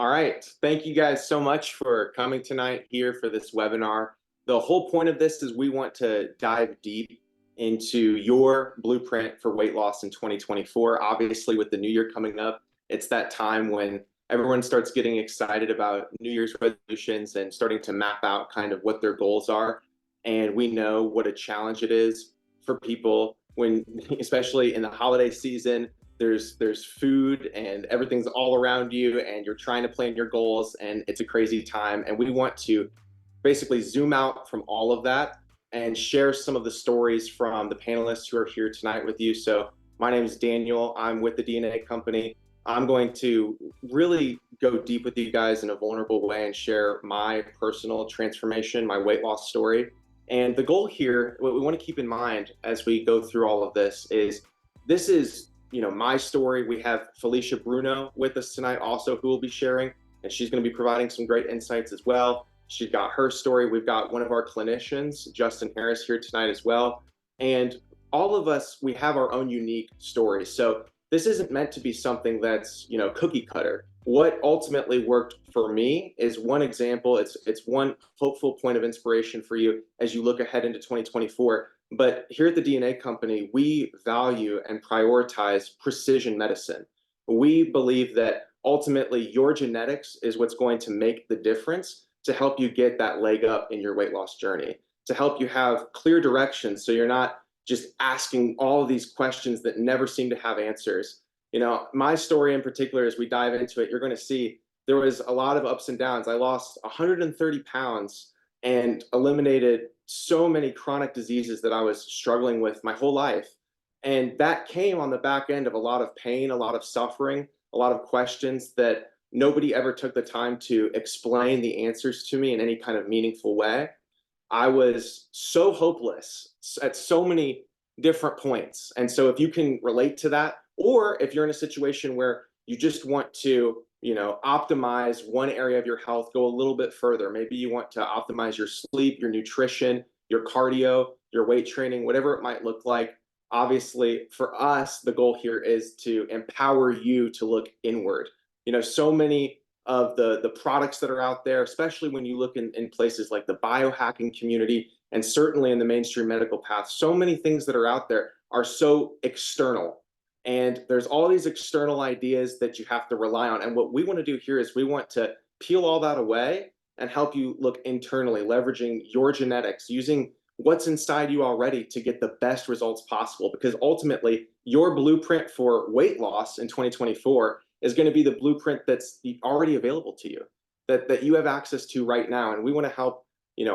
All right. Thank you guys so much for coming tonight here for this webinar. The whole point of this is we want to dive deep into your blueprint for weight loss in 2024. Obviously, with the new year coming up, it's that time when everyone starts getting excited about New Year's resolutions and starting to map out kind of what their goals are. And we know what a challenge it is for people when, especially in the holiday season, there's food and everything's all around you and you're trying to plan your goals and it's a crazy time, and we want to basically zoom out from all of that and share some of the stories from the panelists who are here tonight with you. So my name is Daniel. I'm with the DNA company. I'm going to really go deep with you guys in a vulnerable way and share my personal transformation, my weight loss story. And the goal here, what we want to keep in mind as we go through all of this is my story. We have Felicia Bruno with us tonight also, who will be sharing, and she's going to be providing some great insights as well. She's got her story. We've got one of our clinicians, Justin Harris, here tonight as well. And all of us, we have our own unique stories. So this isn't meant to be something that's, cookie cutter. What ultimately worked for me is one example. It's one hopeful point of inspiration for you as you look ahead into 2024. But here at the DNA company, we value and prioritize precision medicine. We believe that ultimately your genetics is what's going to make the difference to help you get that leg up in your weight loss journey, to help you have clear direction so you're not just asking all of these questions that never seem to have answers. My story in particular, as we dive into it, you're going to see there was a lot of ups and downs. I lost 130 pounds and eliminated so many chronic diseases that I was struggling with my whole life. And that came on the back end of a lot of pain, a lot of suffering, a lot of questions that nobody ever took the time to explain the answers to me in any kind of meaningful way. I was so hopeless at so many different points. And so if you can relate to that, or if you're in a situation where you just want to, optimize one area of your health, go a little bit further. Maybe you want to optimize your sleep, your nutrition, your cardio, your weight training, whatever it might look like. Obviously, for us, the goal here is to empower you to look inward. So many of the products that are out there, especially when you look in places like the biohacking community and certainly in the mainstream medical path, so many things that are out there are so external. And there's all these external ideas that you have to rely on. And what we want to do here is we want to peel all that away and help you look internally, leveraging your genetics, using what's inside you already to get the best results possible. Because ultimately, your blueprint for weight loss in 2024 is going to be the blueprint that's already available to you, that you have access to right now. And we want to help,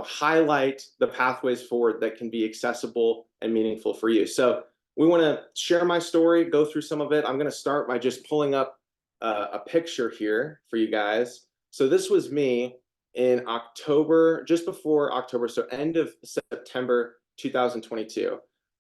highlight the pathways forward that can be accessible and meaningful for you. So we want to share my story, go through some of it. I'm going to start by just pulling up a picture here for you guys. So this was me in October, just before October, so end of September 2022.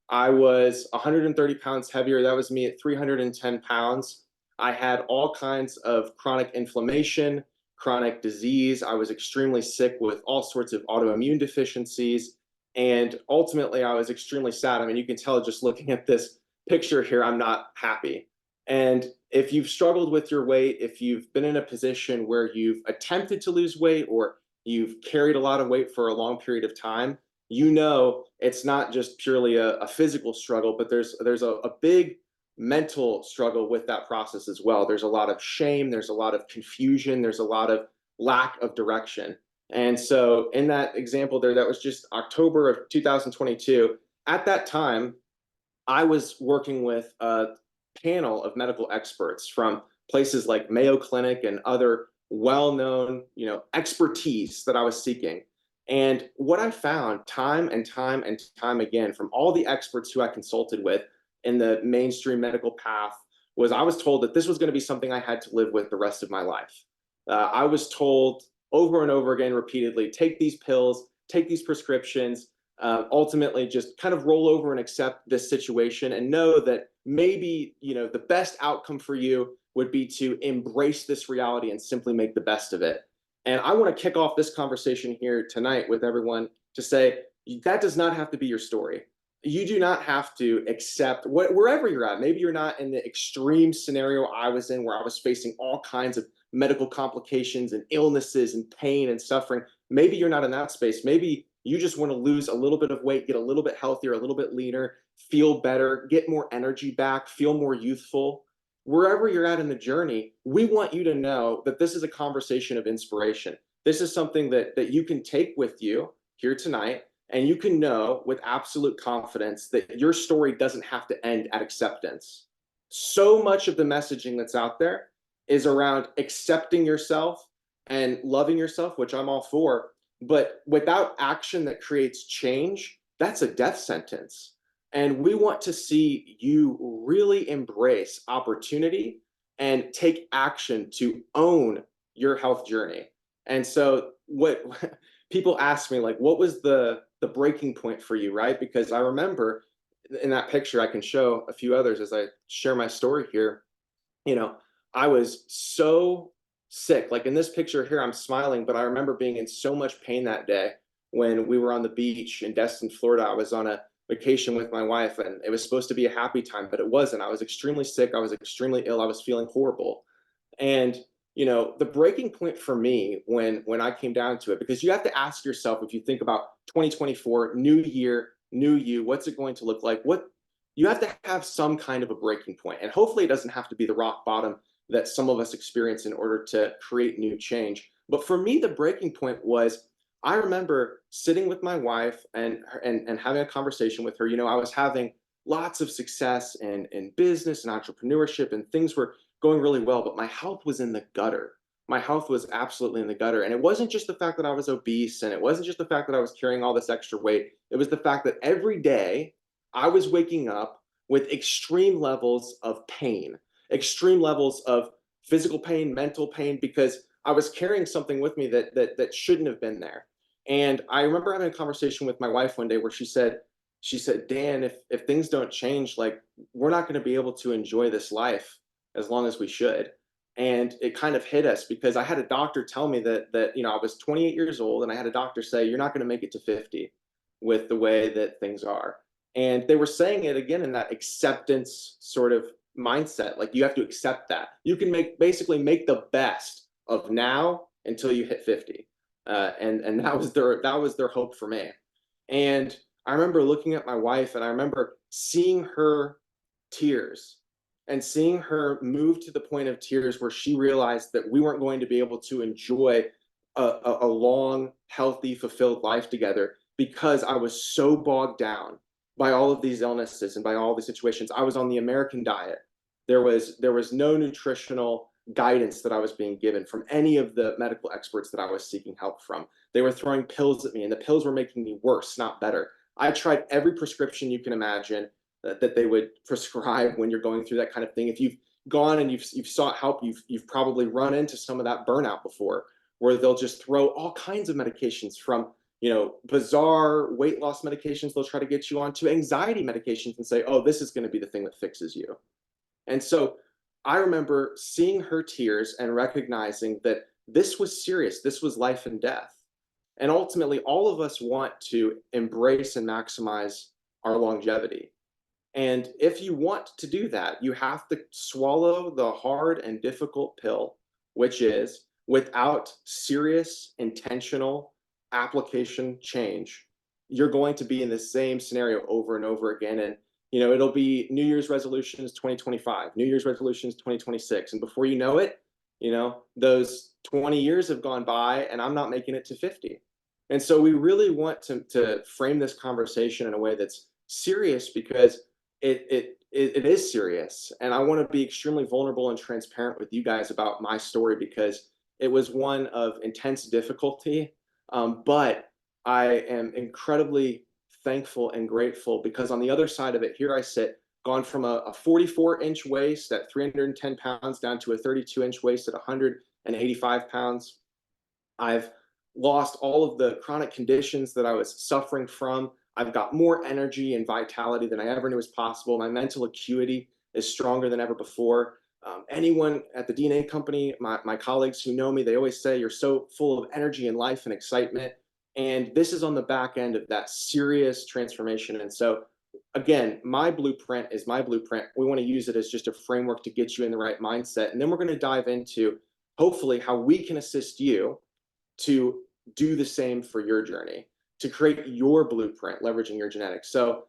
I was 130 pounds heavier. That was me at 310 pounds. I had all kinds of chronic inflammation, chronic disease. I was extremely sick with all sorts of autoimmune deficiencies. And ultimately, I was extremely sad. I mean, you can tell just looking at this picture here, I'm not happy. And if you've struggled with your weight, if you've been in a position where you've attempted to lose weight or you've carried a lot of weight for a long period of time, it's not just purely a physical struggle, but there's a big mental struggle with that process as well. There's a lot of shame, there's a lot of confusion, there's a lot of lack of direction. And so in that example there, that was just October of 2022. At that time, I was working with a panel of medical experts from places like Mayo Clinic and other well-known, expertise that I was seeking. And what I found time and time and time again from all the experts who I consulted with in the mainstream medical path was I was told that this was going to be something I had to live with the rest of my life. I was told over and over again, repeatedly, take these pills, take these prescriptions, ultimately just kind of roll over and accept this situation and know that maybe, the best outcome for you would be to embrace this reality and simply make the best of it. And I want to kick off this conversation here tonight with everyone to say that does not have to be your story. you do not have to accept wherever you're at. Maybe you're not in the extreme scenario I was in, where I was facing all kinds of medical complications and illnesses and pain and suffering. Maybe you're not in that space. Maybe you just want to lose a little bit of weight, get a little bit healthier, a little bit leaner, feel better, get more energy back, feel more youthful. Wherever you're at in the journey, we want you to know that this is a conversation of inspiration. This is something that you can take with you here tonight, and you can know with absolute confidence that your story doesn't have to end at acceptance. So much of the messaging that's out there is around accepting yourself and loving yourself, which I'm all for. But without action that creates change, that's a death sentence. And we want to see you really embrace opportunity and take action to own your health journey. And so, what people ask me, like, what was the breaking point for you, right? Because I remember in that picture, I can show a few others as I share my story here. You know, I was so sick. Like in this picture here, I'm smiling, but I remember being in so much pain that day when we were on the beach in Destin, Florida. I was on a vacation with my wife, and it was supposed to be a happy time, but it wasn't. I was extremely sick. I was extremely ill. I was feeling horrible. And the breaking point for me when I came down to it, because you have to ask yourself, if you think about 2024, new year, new you, what's it going to look like? What you have to have some kind of a breaking point, and hopefully it doesn't have to be the rock bottom that some of us experience in order to create new change. But for me, the breaking point was, I remember sitting with my wife and having a conversation with her. I was having lots of success in business and entrepreneurship, and things were going really well, but my health was in the gutter. My health was absolutely in the gutter. And it wasn't just the fact that I was obese, and it wasn't just the fact that I was carrying all this extra weight. It was the fact that every day I was waking up with extreme levels of pain, extreme levels of physical pain, mental pain, because I was carrying something with me that shouldn't have been there. And I remember having a conversation with my wife one day where she said, Dan, if things don't change, like, we're not going to be able to enjoy this life as long as we should. And it kind of hit us, because I had a doctor tell me that I was 28 years old, and I had a doctor say, you're not going to make it to 50 with the way that things are. And they were saying it again in that acceptance sort of mindset. Like, you have to accept that you can basically make the best of now until you hit 50. And that was their hope for me. And I remember looking at my wife, and I remember seeing her tears, and seeing her move to the point of tears where she realized that we weren't going to be able to enjoy a long, healthy, fulfilled life together, because I was so bogged down by all of these illnesses and by all these situations. I was on the American diet. There was no nutritional guidance that I was being given from any of the medical experts that I was seeking help from. They were throwing pills at me, and the pills were making me worse, not better. I tried every prescription you can imagine that they would prescribe when you're going through that kind of thing. If you've gone and you've sought help, you've probably run into some of that burnout before, where they'll just throw all kinds of medications, from bizarre weight loss medications they'll try to get you on, to anxiety medications, and say, oh, this is going to be the thing that fixes you. And so I remember seeing her tears and recognizing that this was serious. This was life and death. And ultimately, all of us want to embrace and maximize our longevity. And if you want to do that, you have to swallow the hard and difficult pill, which is, without serious, intentional application change, you're going to be in the same scenario over and over again. And it'll be New Year's resolutions 2025, New Year's resolutions 2026. And before you know it, those 20 years have gone by, and I'm not making it to 50. And so we really want to frame this conversation in a way that's serious, because it is serious. And I want to be extremely vulnerable and transparent with you guys about my story, because it was one of intense difficulty. But I am incredibly thankful and grateful, because on the other side of it, here I sit, gone from a 44-inch waist at 310 pounds down to a 32-inch waist at 185 pounds. I've lost all of the chronic conditions that I was suffering from. I've got more energy and vitality than I ever knew was possible. My mental acuity is stronger than ever before. Anyone at the DNA company, my colleagues who know me, they always say, you're so full of energy and life and excitement. And this is on the back end of that serious transformation. And so again, my blueprint is my blueprint. We want to use it as just a framework to get you in the right mindset. And then we're going to dive into hopefully how we can assist you to do the same for your journey, to create your blueprint, leveraging your genetics. So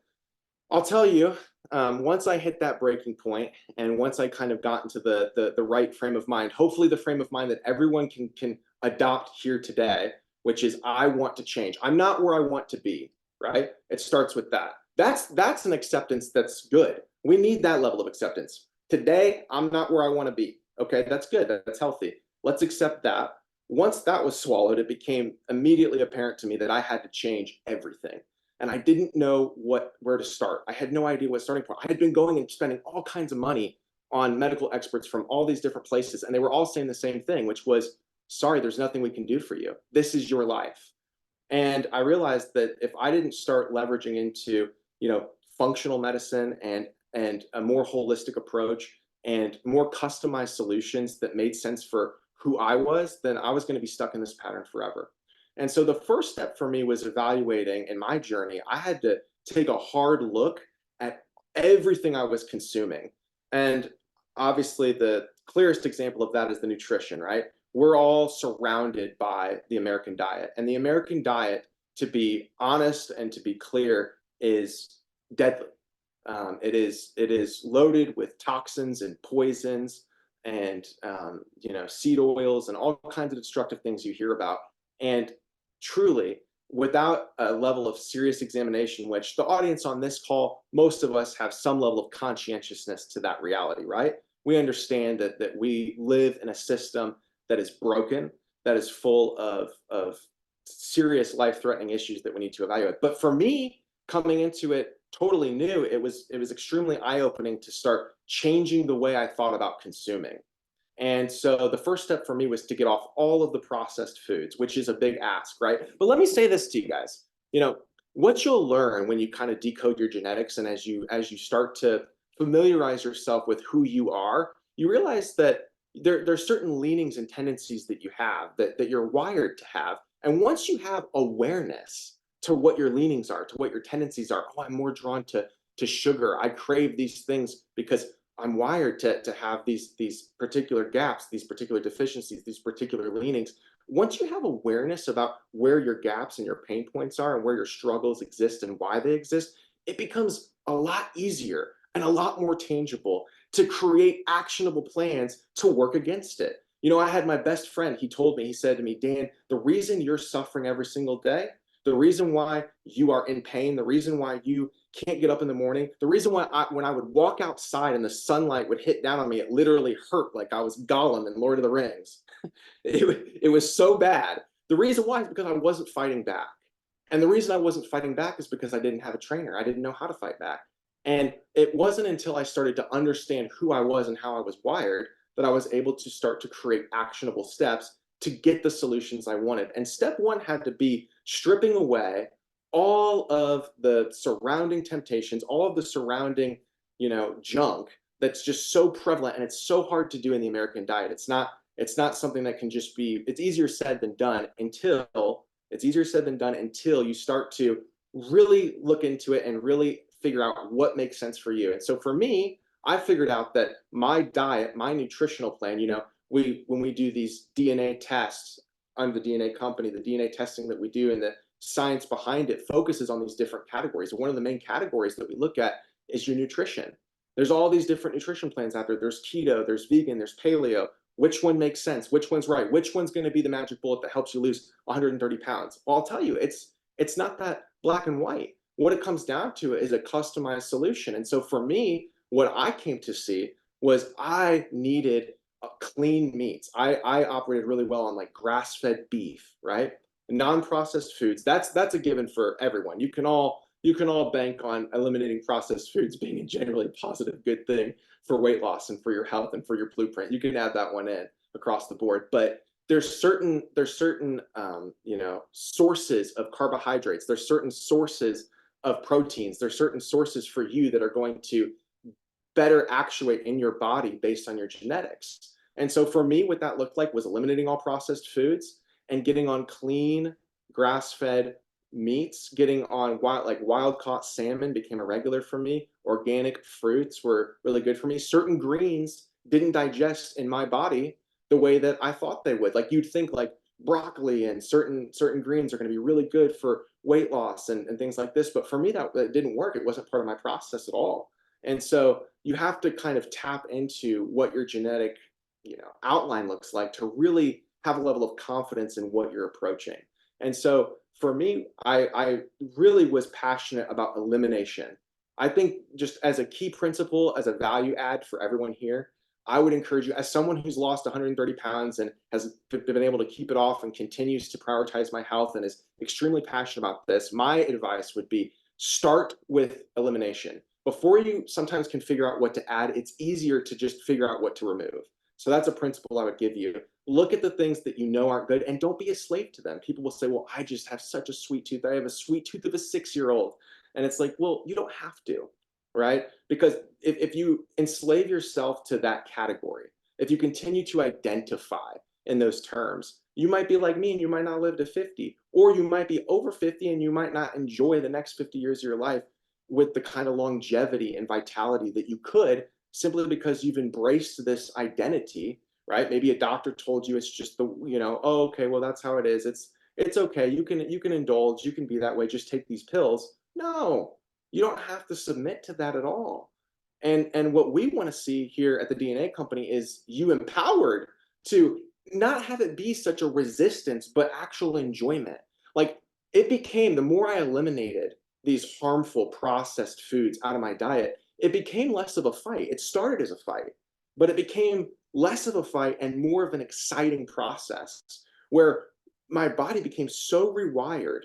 I'll tell you, once I hit that breaking point, and once I kind of got into the right frame of mind, hopefully the frame of mind that everyone can adopt here today, which is I want to change. I'm not where I want to be, right? It starts with that. That's an acceptance that's good. We need that level of acceptance. Today, I'm not where I want to be. Okay, that's good. That's healthy. Let's accept that. Once that was swallowed, it became immediately apparent to me that I had to change everything, and I didn't know where to start. I had no idea what starting point. I had been going and spending all kinds of money on medical experts from all these different places, and they were all saying the same thing, which was, sorry, there's nothing we can do for you. This is your life. And I realized that if I didn't start leveraging into, functional medicine and a more holistic approach and more customized solutions that made sense for who I was, then I was going to be stuck in this pattern forever. And so the first step for me was evaluating in my journey. I had to take a hard look at everything I was consuming. And obviously, the clearest example of that is the nutrition, right? We're all surrounded by the American diet. And the American diet, to be honest and to be clear, is deadly. It is loaded with toxins and poisons and seed oils and all kinds of destructive things you hear about. And truly, without a level of serious examination, which the audience on this call, most of us have some level of conscientiousness to that reality, right? We understand that we live in a system that is broken, that is full of serious life-threatening issues that we need to evaluate. But for me, coming into it totally new, it was extremely eye-opening to start changing the way I thought about consuming. And so the first step for me was to get off all of the processed foods, which is a big ask, right? But let me say this to you guys. What you'll learn when you kind of decode your genetics, and as you start to familiarize yourself with who you are, you realize that there's certain leanings and tendencies that you have that you're wired to have. And once you have awareness to what your leanings are, to what your tendencies are, oh, I'm more drawn to sugar. I crave these things because I'm wired to have these particular gaps, these particular deficiencies, these particular leanings. Once you have awareness about where your gaps and your pain points are and where your struggles exist and why they exist, it becomes a lot easier and a lot more tangible to create actionable plans to work against it. I had my best friend, he said to me, Dan, the reason you're suffering every single day, the reason why you are in pain, the reason why you can't get up in the morning, the reason why when I would walk outside and the sunlight would hit down on me, it literally hurt like I was Gollum in Lord of the Rings. It was so bad. The reason why is because I wasn't fighting back. And the reason I wasn't fighting back is because I didn't have a trainer. I didn't know how to fight back. And it wasn't until I started to understand who I was and how I was wired that I was able to start to create actionable steps to get the solutions I wanted. And step one had to be stripping away all of the surrounding temptations, all of the surrounding, junk that's just so prevalent, and it's so hard to do in the American diet. It's not something that can just be. It's easier said than done until you start to really look into it and really figure out what makes sense for you. And so for me, I figured out that my diet, my nutritional plan, when we do these DNA tests under the DNA company, the DNA testing that we do and the science behind it focuses on these different categories. One of the main categories that we look at is your nutrition. There's all these different nutrition plans out there. There's keto, there's vegan, there's paleo. Which one makes sense? Which one's right? Which one's going to be the magic bullet that helps you lose 130 pounds? Well, I'll tell you, it's not that black and white. What it comes down to is a customized solution. And so for me, what I came to see was I needed clean meats. I operated really well on like grass-fed beef, right? Non-processed foods. That's a given for everyone. You can all bank on eliminating processed foods being a generally positive good thing for weight loss and for your health and for your blueprint. You can add that one in across the board. But there's certain sources of carbohydrates. There's certain sources of proteins. There's certain sources for you that are going to better actuate in your body based on your genetics. And so for me, what that looked like was eliminating all processed foods and getting on clean, grass-fed meats, getting on wild caught salmon became a regular for me. Organic fruits were really good for me. Certain greens didn't digest in my body the way that I thought they would. Like, you'd think like broccoli and certain greens are going to be really good for weight loss and things like this. But for me, that didn't work. It wasn't part of my process at all. And so you have to kind of tap into what your genetic, outline looks like to really have a level of confidence in what you're approaching. And so for me, I really was passionate about elimination. I think, just as a key principle, as a value add for everyone here, I would encourage you, as someone who's lost 130 pounds and has been able to keep it off and continues to prioritize my health and is extremely passionate about this, my advice would be start with elimination. Before you sometimes can figure out what to add, it's easier to just figure out what to remove. So that's a principle I would give you. Look at the things that you know aren't good and don't be a slave to them. People will say, well, I just have such a sweet tooth. I have a sweet tooth of a 6-year-old. And it's like, well, you don't have to, right? Because if you enslave yourself to that category, if you continue to identify in those terms, you might be like me and you might not live to 50, or you might be over 50 and you might not enjoy the next 50 years of your life with the kind of longevity and vitality that you could, simply because you've embraced this identity, right? Maybe a doctor told you it's just the, oh, okay, well, that's how it is. It's okay. You can indulge. You can be that way. Just take these pills. No, you don't have to submit to that at all. And what we want to see here at the DNA company is you empowered to not have it be such a resistance, but actual enjoyment. Like, it became, the more I eliminated these harmful processed foods out of my diet, it became less of a fight. It started as a fight, but it became less of a fight and more of an exciting process where my body became so rewired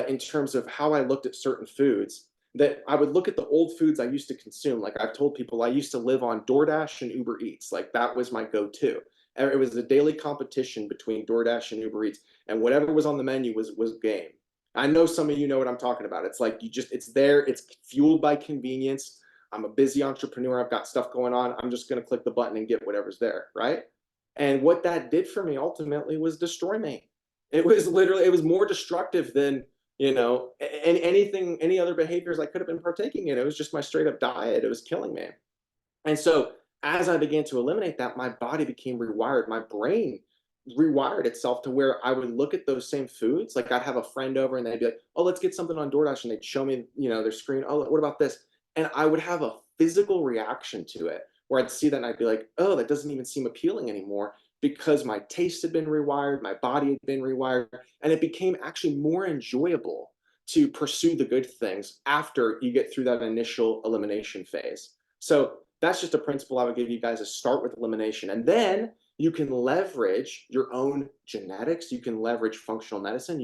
in terms of how I looked at certain foods, that I would look at the old foods I used to consume. Like, I've told people, I used to live on DoorDash and Uber Eats. Like, that was my go-to. It was a daily competition between DoorDash and Uber Eats, and whatever was on the menu was game. I know some of you know what I'm talking about. It's like, it's there. It's fueled by convenience. I'm a busy entrepreneur. I've got stuff going on. I'm just going to click the button and get whatever's there, right? And what that did for me ultimately was destroy me. It was more destructive than, any other behaviors I could have been partaking in. It was just my straight up diet. It was killing me. And so as I began to eliminate that, my body became rewired. My brain rewired itself to where I would look at those same foods. Like, I'd have a friend over and they'd be like, oh, let's get something on DoorDash. And they'd show me, their screen. Oh, what about this? And I would have a physical reaction to it where I'd see that and I'd be like, oh, that doesn't even seem appealing anymore, because my taste had been rewired, my body had been rewired, and it became actually more enjoyable to pursue the good things after you get through that initial elimination phase. So that's just a principle I would give you guys, is start with elimination. And then you can leverage your own genetics. You can leverage functional medicine.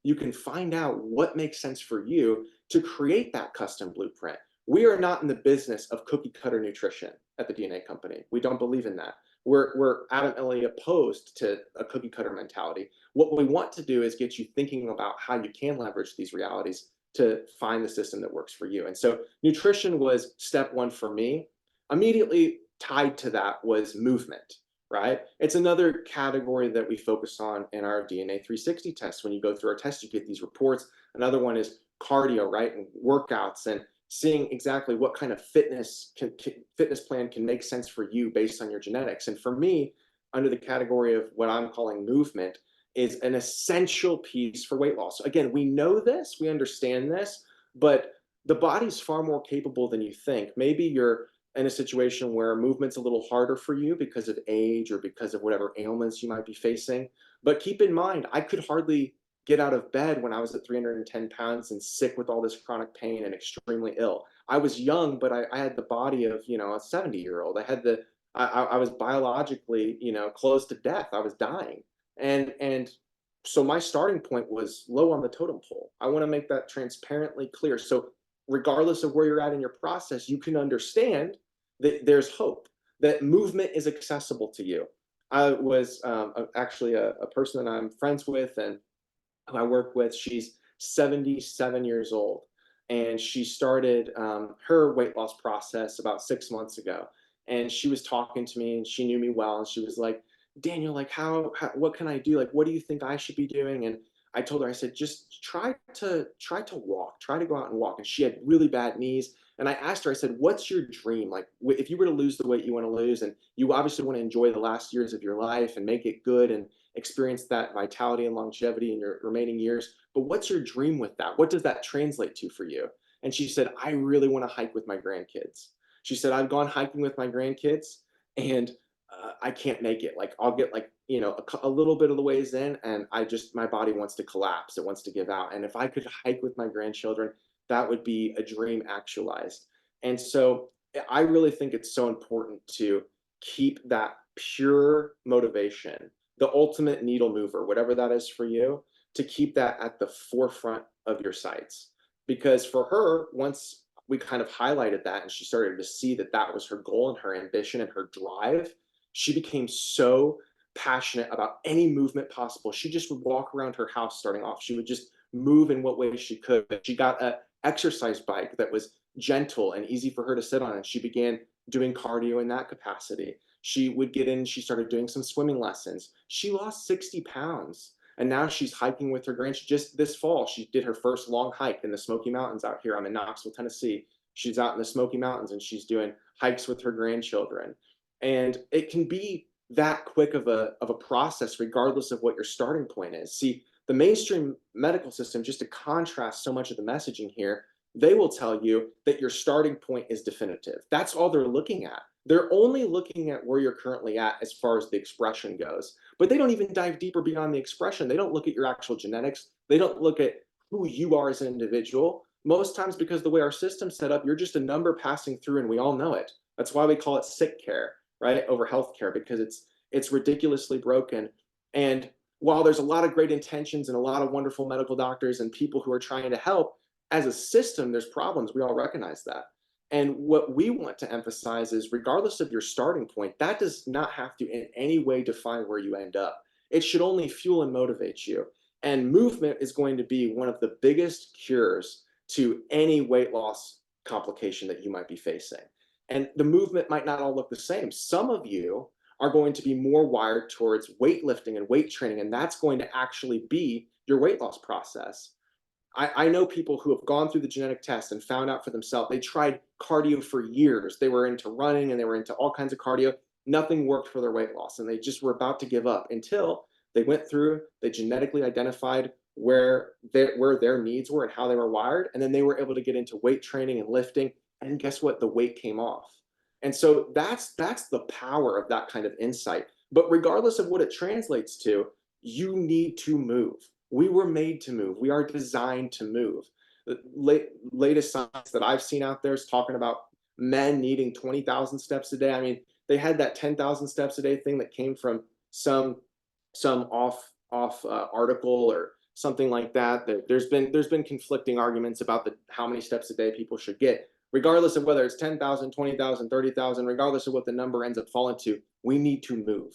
You can find out what makes sense for you to create that custom blueprint. We are not in the business of cookie cutter nutrition at the DNA company. We don't believe in that. We're adamantly opposed to a cookie cutter mentality. What we want to do is get you thinking about how you can leverage these realities to find the system that works for you. And so nutrition was step one for me. Immediately tied to that was movement, right? It's another category that we focus on in our DNA 360 tests. When you go through our tests, you get these reports. Another one is cardio, right? And workouts, and seeing exactly what kind of fitness plan can make sense for you based on your genetics. And for me, under the category of what I'm calling movement, is an essential piece for weight loss. Again, we know this, we understand this, but the body's far more capable than you think. Maybe you're in a situation where movement's a little harder for you because of age or because of whatever ailments you might be facing. But keep in mind, I could hardly get out of bed when I was at 310 pounds and sick with all this chronic pain and extremely ill. I was young, but I had the body of, a 70-year-old. I was biologically, close to death. I was dying. And so my starting point was low on the totem pole. I want to make that transparently clear. So regardless of where you're at in your process, you can understand that there's hope, that movement is accessible to you. I was actually a person that I'm friends with and who I work with. She's 77 years old, and she started her weight loss process about 6 months ago. And she was talking to me, and she knew me well, and she was like, Daniel, like, what can I do? Like, what do you think I should be doing? And I told her, I said, just try to walk, try to go out and walk. And she had really bad knees. And I asked her, I said, what's your dream? Like, if you were to lose the weight you want to lose, and you obviously want to enjoy the last years of your life and make it good and experience that vitality and longevity in your remaining years, but what's your dream with that? What does that translate to for you? And she said, I really want to hike with my grandkids. She said, I've gone hiking with my grandkids, and I can't make it. Like, I'll get like, a little bit of the ways in, and my body wants to collapse. It wants to give out. And if I could hike with my grandchildren, that would be a dream actualized. And so I really think it's so important to keep that pure motivation, the ultimate needle mover, whatever that is for you, to keep that at the forefront of your sights. Because for her, once we kind of highlighted that and she started to see that that was her goal and her ambition and her drive, she became so passionate about any movement possible. She just would walk around her house starting off. She would just move in what way she could. She got an exercise bike that was gentle and easy for her to sit on, and she began doing cardio in that capacity. She would get in, she started doing some swimming lessons. She lost 60 pounds, and now she's hiking with her grandkids. Just this fall, she did her first long hike in the Smoky Mountains out here. I'm in Knoxville, Tennessee. She's out in the Smoky Mountains, and she's doing hikes with her grandchildren. And it can be that quick of a process, regardless of what your starting point is. See, the mainstream medical system, just to contrast so much of the messaging here, they will tell you that your starting point is definitive. That's all they're looking at. They're only looking at where you're currently at as far as the expression goes, but they don't even dive deeper beyond the expression. They don't look at your actual genetics. They don't look at who you are as an individual. Most times, because the way our system's set up, you're just a number passing through, and we all know it. That's why we call it sick care, right, over healthcare, because it's ridiculously broken. And while there's a lot of great intentions and a lot of wonderful medical doctors and people who are trying to help, as a system, there's problems. We all recognize that. And what we want to emphasize is, regardless of your starting point, that does not have to in any way define where you end up. It should only fuel and motivate you. And movement is going to be one of the biggest cures to any weight loss complication that you might be facing. And the movement might not all look the same. Some of you are going to be more wired towards weightlifting and weight training, and that's going to actually be your weight loss process. I know people who have gone through the genetic test and found out for themselves. They tried cardio for years. They were into running and they were into all kinds of cardio. Nothing worked for their weight loss, and they just were about to give up until they went through, they genetically identified where their needs were and how they were wired, and then they were able to get into weight training and lifting, and guess what? The weight came off. And so that's the power of that kind of insight. But regardless of what it translates to, you need to move. We were made to move. We are designed to move. The latest science that I've seen out there is talking about men needing 20,000 steps a day. I mean, they had that 10,000 steps a day thing that came from some off article or something like that. There's been conflicting arguments about how many steps a day people should get. Regardless of whether it's 10,000, 20,000, 30,000, regardless of what the number ends up falling to, we need to move.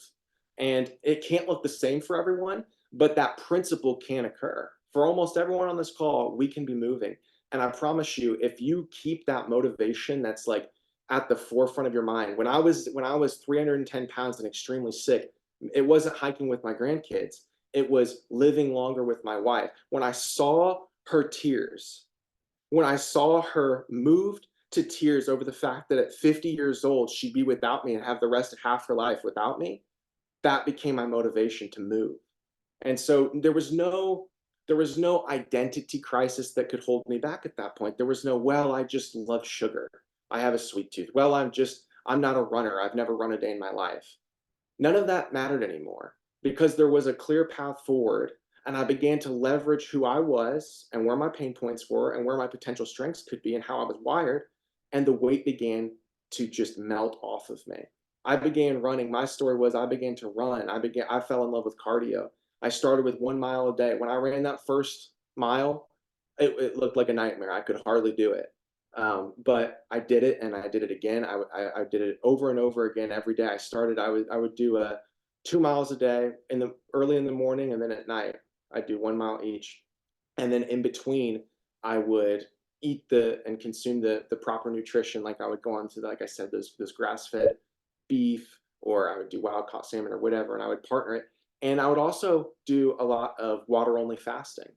And it can't look the same for everyone, but that principle can occur. For almost everyone on this call, we can be moving. And I promise you, if you keep that motivation that's like at the forefront of your mind, when I was 310 pounds and extremely sick, it wasn't hiking with my grandkids. It was living longer with my wife. When I saw her tears, when I saw her moved to tears over the fact that at 50 years old, she'd be without me and have the rest of half her life without me, that became my motivation to move. And so there was no identity crisis that could hold me back at that point. There was no, well, I just love sugar. I have a sweet tooth. Well, I'm not a runner. I've never run a day in my life. None of that mattered anymore, because there was a clear path forward, and I began to leverage who I was and where my pain points were and where my potential strengths could be and how I was wired. And the weight began to just melt off of me. I began running. My story was I began to run. I fell in love with cardio. I started with 1 mile a day. When I ran that first mile, it looked like a nightmare. I could hardly do it. But I did it, and I did it again. I did it over and over again every day. I would do 2 miles a day early in the morning, and then at night I'd do 1 mile each. And then in between, I would eat and consume the proper nutrition. Like I would go on to, like I said, those grass-fed beef, or I would do wild caught salmon or whatever, and I would partner it. And I would also do a lot of water only fasting.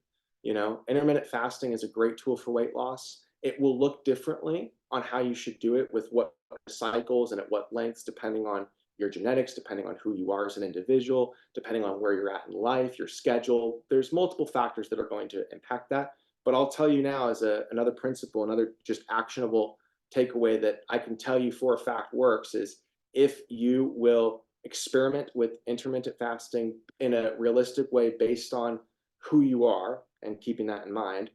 Intermittent fasting is a great tool for weight loss. It will look differently on how you should do it with what cycles and at what lengths, depending on your genetics, depending on who you are as an individual, depending on where you're at in life, your schedule. There's multiple factors that are going to impact that. But I'll tell you now, as another principle, another just actionable takeaway that I can tell you for a fact works is if you will experiment with intermittent fasting in a realistic way based on who you are and keeping that in mind,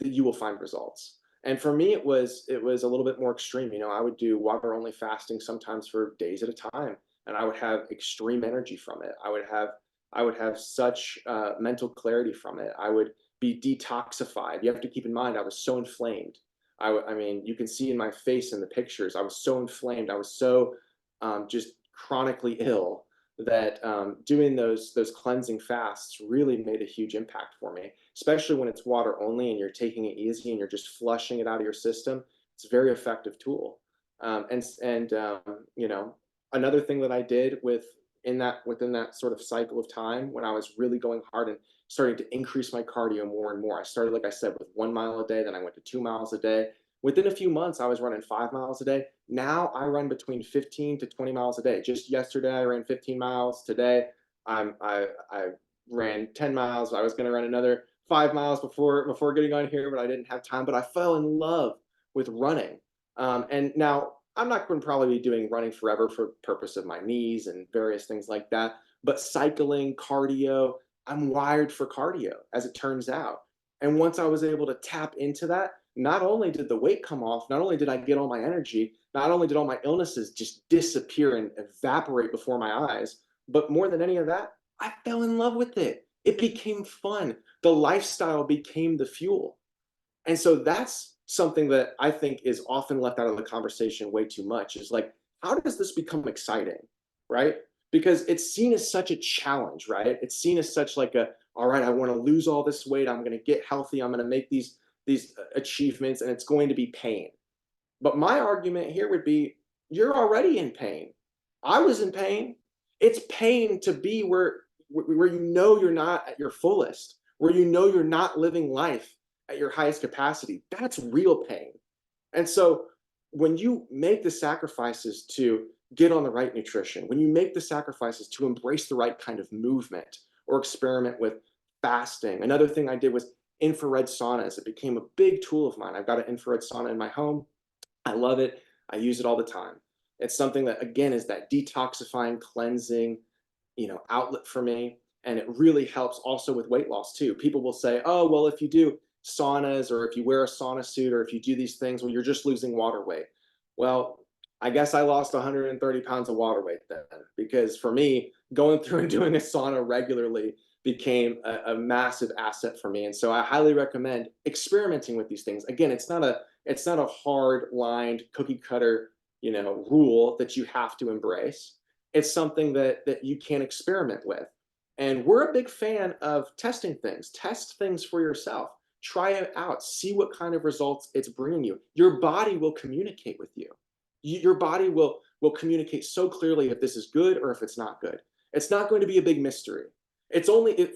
you will find results. And for me, it was a little bit more extreme. I would do water only fasting sometimes for days at a time, and I would have extreme energy from it. I would have such mental clarity from it. I would be detoxified. You have to keep in mind, I was so inflamed. I mean, you can see in my face in the pictures, I was so inflamed. I was so just chronically ill that doing those cleansing fasts really made a huge impact for me, especially when it's water only and you're taking it easy and you're just flushing it out of your system. It's a very effective tool. Another thing that I did within that sort of cycle of time when I was really going hard and starting to increase my cardio more and more. I started, like I said, with 1 mile a day, then I went to 2 miles a day. Within a few months, I was running 5 miles a day. Now I run between 15 to 20 miles a day. Just yesterday, I ran 15 miles. Today, I ran 10 miles. I was going to run another 5 miles before getting on here, but I didn't have time. But I fell in love with running. And now I'm not going to probably be doing running forever for purpose of my knees and various things like that. But cycling, cardio, I'm wired for cardio, as it turns out. And once I was able to tap into that, not only did the weight come off, not only did I get all my energy, not only did all my illnesses just disappear and evaporate before my eyes, but more than any of that, I fell in love with it. It became fun. The lifestyle became the fuel. And so that's something that I think is often left out of the conversation way too much is like, how does this become exciting? Right? Because it's seen as such a challenge, right? It's seen as such like all right, I want to lose all this weight. I'm going to get healthy. I'm going to make these achievements and it's going to be pain. But my argument here would be you're already in pain. I was in pain. It's pain to be where you're not at your fullest, where you're not living life at your highest capacity. That's real pain. And so when you make the sacrifices to get on the right nutrition, when you make the sacrifices to embrace the right kind of movement or experiment with fasting, another thing I did was infrared saunas. It became a big tool of mine. I've got an infrared sauna in my home. I love it. I use it all the time. It's something that, again, is that detoxifying, cleansing, outlet for me. And it really helps also with weight loss too. People will say, oh, well, if you do saunas or if you wear a sauna suit or if you do these things, well, you're just losing water weight. Well, I guess I lost 130 pounds of water weight then, because for me, going through and doing a sauna regularly became a massive asset for me. And so I highly recommend experimenting with these things. Again, it's not a hard lined cookie cutter, rule that you have to embrace. It's something that you can experiment with. And we're a big fan of testing things. Test things for yourself. Try it out. See what kind of results it's bringing you. Your body will communicate with you. Your body will communicate so clearly if this is good or if it's not good. It's not going to be a big mystery.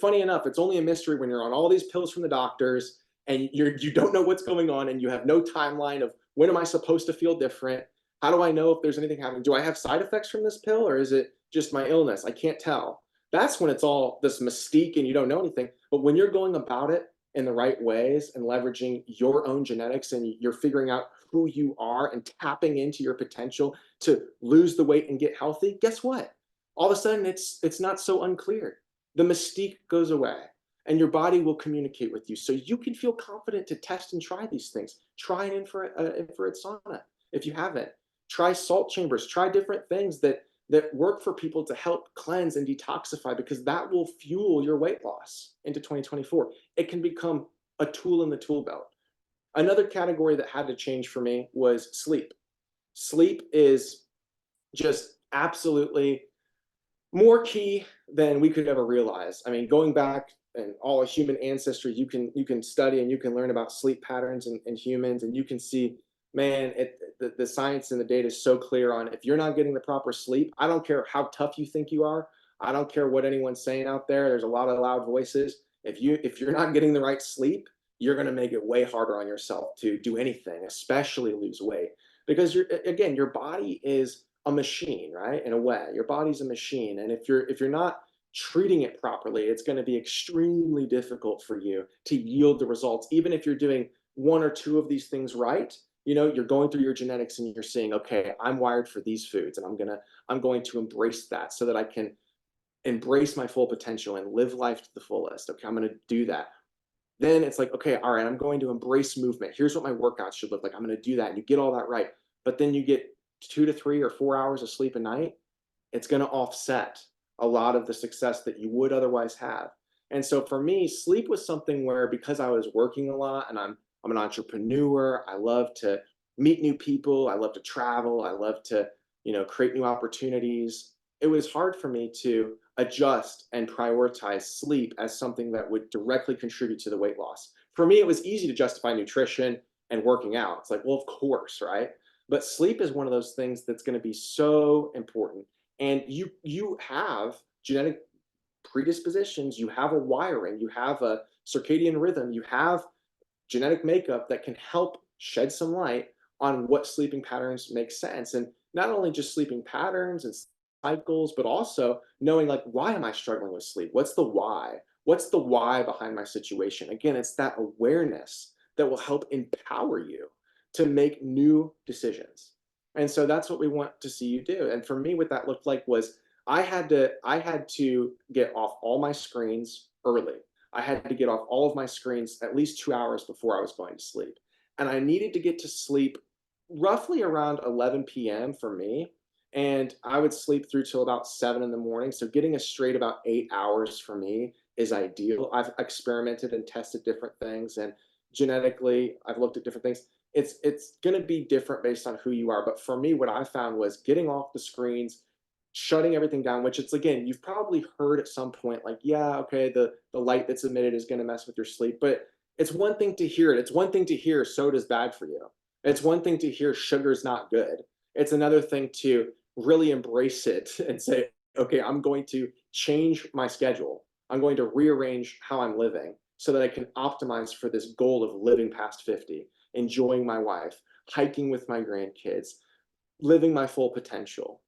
Funny enough, it's only a mystery when you're on all these pills from the doctors and you don't know what's going on and you have no timeline of when am I supposed to feel different? How do I know if there's anything happening? Do I have side effects from this pill or is it just my illness? I can't tell. That's when it's all this mystique and you don't know anything. But when you're going about it in the right ways and leveraging your own genetics and you're figuring out who you are and tapping into your potential to lose the weight and get healthy, guess what? All of a sudden it's not so unclear. The mystique goes away and your body will communicate with you. So you can feel confident to test and try these things. Try an infrared sauna if you haven't. Try salt chambers. Try different things that work for people to help cleanse and detoxify, because that will fuel your weight loss into 2024. It can become a tool in the tool belt. Another category that had to change for me was sleep. Sleep is just absolutely more key than we could ever realize. I mean, going back and all of human ancestry, you can study and you can learn about sleep patterns in humans, and you can see, man, the science and the data is so clear on if you're not getting the proper sleep. I don't care how tough you think you are. I don't care what anyone's saying out there. There's a lot of loud voices. If you're not getting the right sleep, you're going to make it way harder on yourself to do anything, especially lose weight. Because your body is a machine, right? In a way, your body's a machine. And if you're not treating it properly, it's going to be extremely difficult for you to yield the results. Even if you're doing one or two of these things right, you're going through your genetics and you're saying, okay, I'm wired for these foods, and I'm going to embrace that so that I can embrace my full potential and live life to the fullest. Okay, I'm going to do that. Then it's like, okay, all right, I'm going to embrace movement. Here's what my workouts should look like. I'm going to do that. And you get all that right. But then you get 2 to 3 or 4 hours of sleep a night. It's going to offset a lot of the success that you would otherwise have. And so for me, sleep was something where, because I was working a lot and I'm an entrepreneur, I love to meet new people, I love to travel, I love to, create new opportunities. It was hard for me to adjust and prioritize sleep as something that would directly contribute to the weight loss. For me, it was easy to justify nutrition and working out. It's like, well, of course, right? But sleep is one of those things that's going to be so important. And you have genetic predispositions, you have a wiring, you have a circadian rhythm, you have genetic makeup that can help shed some light on what sleeping patterns make sense. And not only just sleeping patterns and cycles, but also knowing, like, why am I struggling with sleep? What's the why? What's the why behind my situation? Again, it's that awareness that will help empower you to make new decisions. And so that's what we want to see you do. And for me, what that looked like was I had to get off all my screens early. I had to get off all of my screens at least 2 hours before I was going to sleep. And I needed to get to sleep roughly around 11 p.m. for me. And I would sleep through till about 7 in the morning. So getting a straight about 8 hours for me is ideal. I've experimented and tested different things, and genetically, I've looked at different things. It's going to be different based on who you are. But for me, what I found was getting off the screens, shutting everything down, which, it's, again, you've probably heard at some point, like, yeah, okay, the light that's emitted is going to mess with your sleep. But it's one thing to hear it. It's one thing to hear soda's bad for you. It's one thing to hear sugar's not good. It's another thing to really embrace it and say, okay, I'm going to change my schedule. I'm going to rearrange how I'm living so that I can optimize for this goal of living past 50, enjoying my wife, hiking with my grandkids, living my full potential.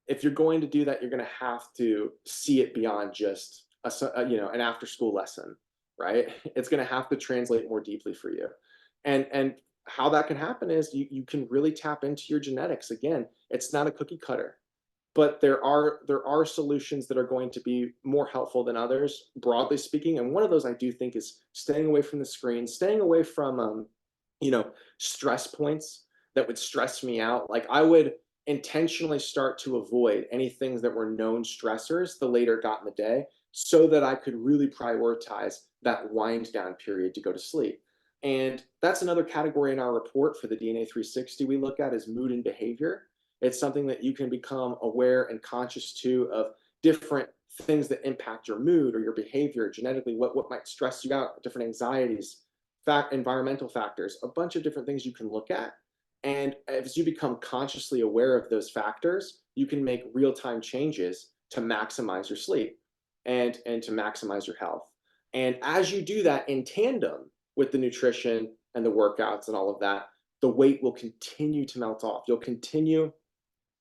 If you're going to do that, you're going to have to see it beyond just an after school lesson, right? It's going to have to translate more deeply for you. And how that can happen is you can really tap into your genetics. Again, it's not a cookie cutter, but there are solutions that are going to be more helpful than others, broadly speaking. And one of those, I do think, is staying away from the screen, staying away from stress points that would stress me out. Like, I would intentionally start to avoid any things that were known stressors the later it got in the day, so that I could really prioritize that wind down period to go to sleep. And that's another category in our report for the DNA 360 we look at, is mood and behavior. It's something that you can become aware and conscious to, of different things that impact your mood or your behavior genetically, what might stress you out, different anxieties, environmental factors, a bunch of different things you can look at. And as you become consciously aware of those factors, you can make real-time changes to maximize your sleep and to maximize your health. And as you do that in tandem with the nutrition and the workouts and all of that, the weight will continue to melt off. You'll continue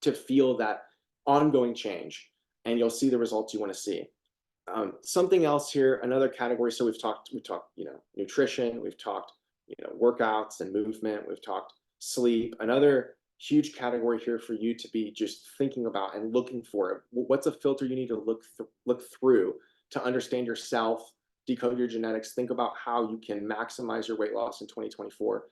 to feel that ongoing change, and you'll see the results you want to see. Something else here, another category. So we've talked, nutrition, we've talked, workouts and movement, we've talked sleep. Another huge category here for you to be just thinking about and looking for, what's a filter you need to look through to understand yourself, decode your genetics, think about how you can maximize your weight loss in 2024,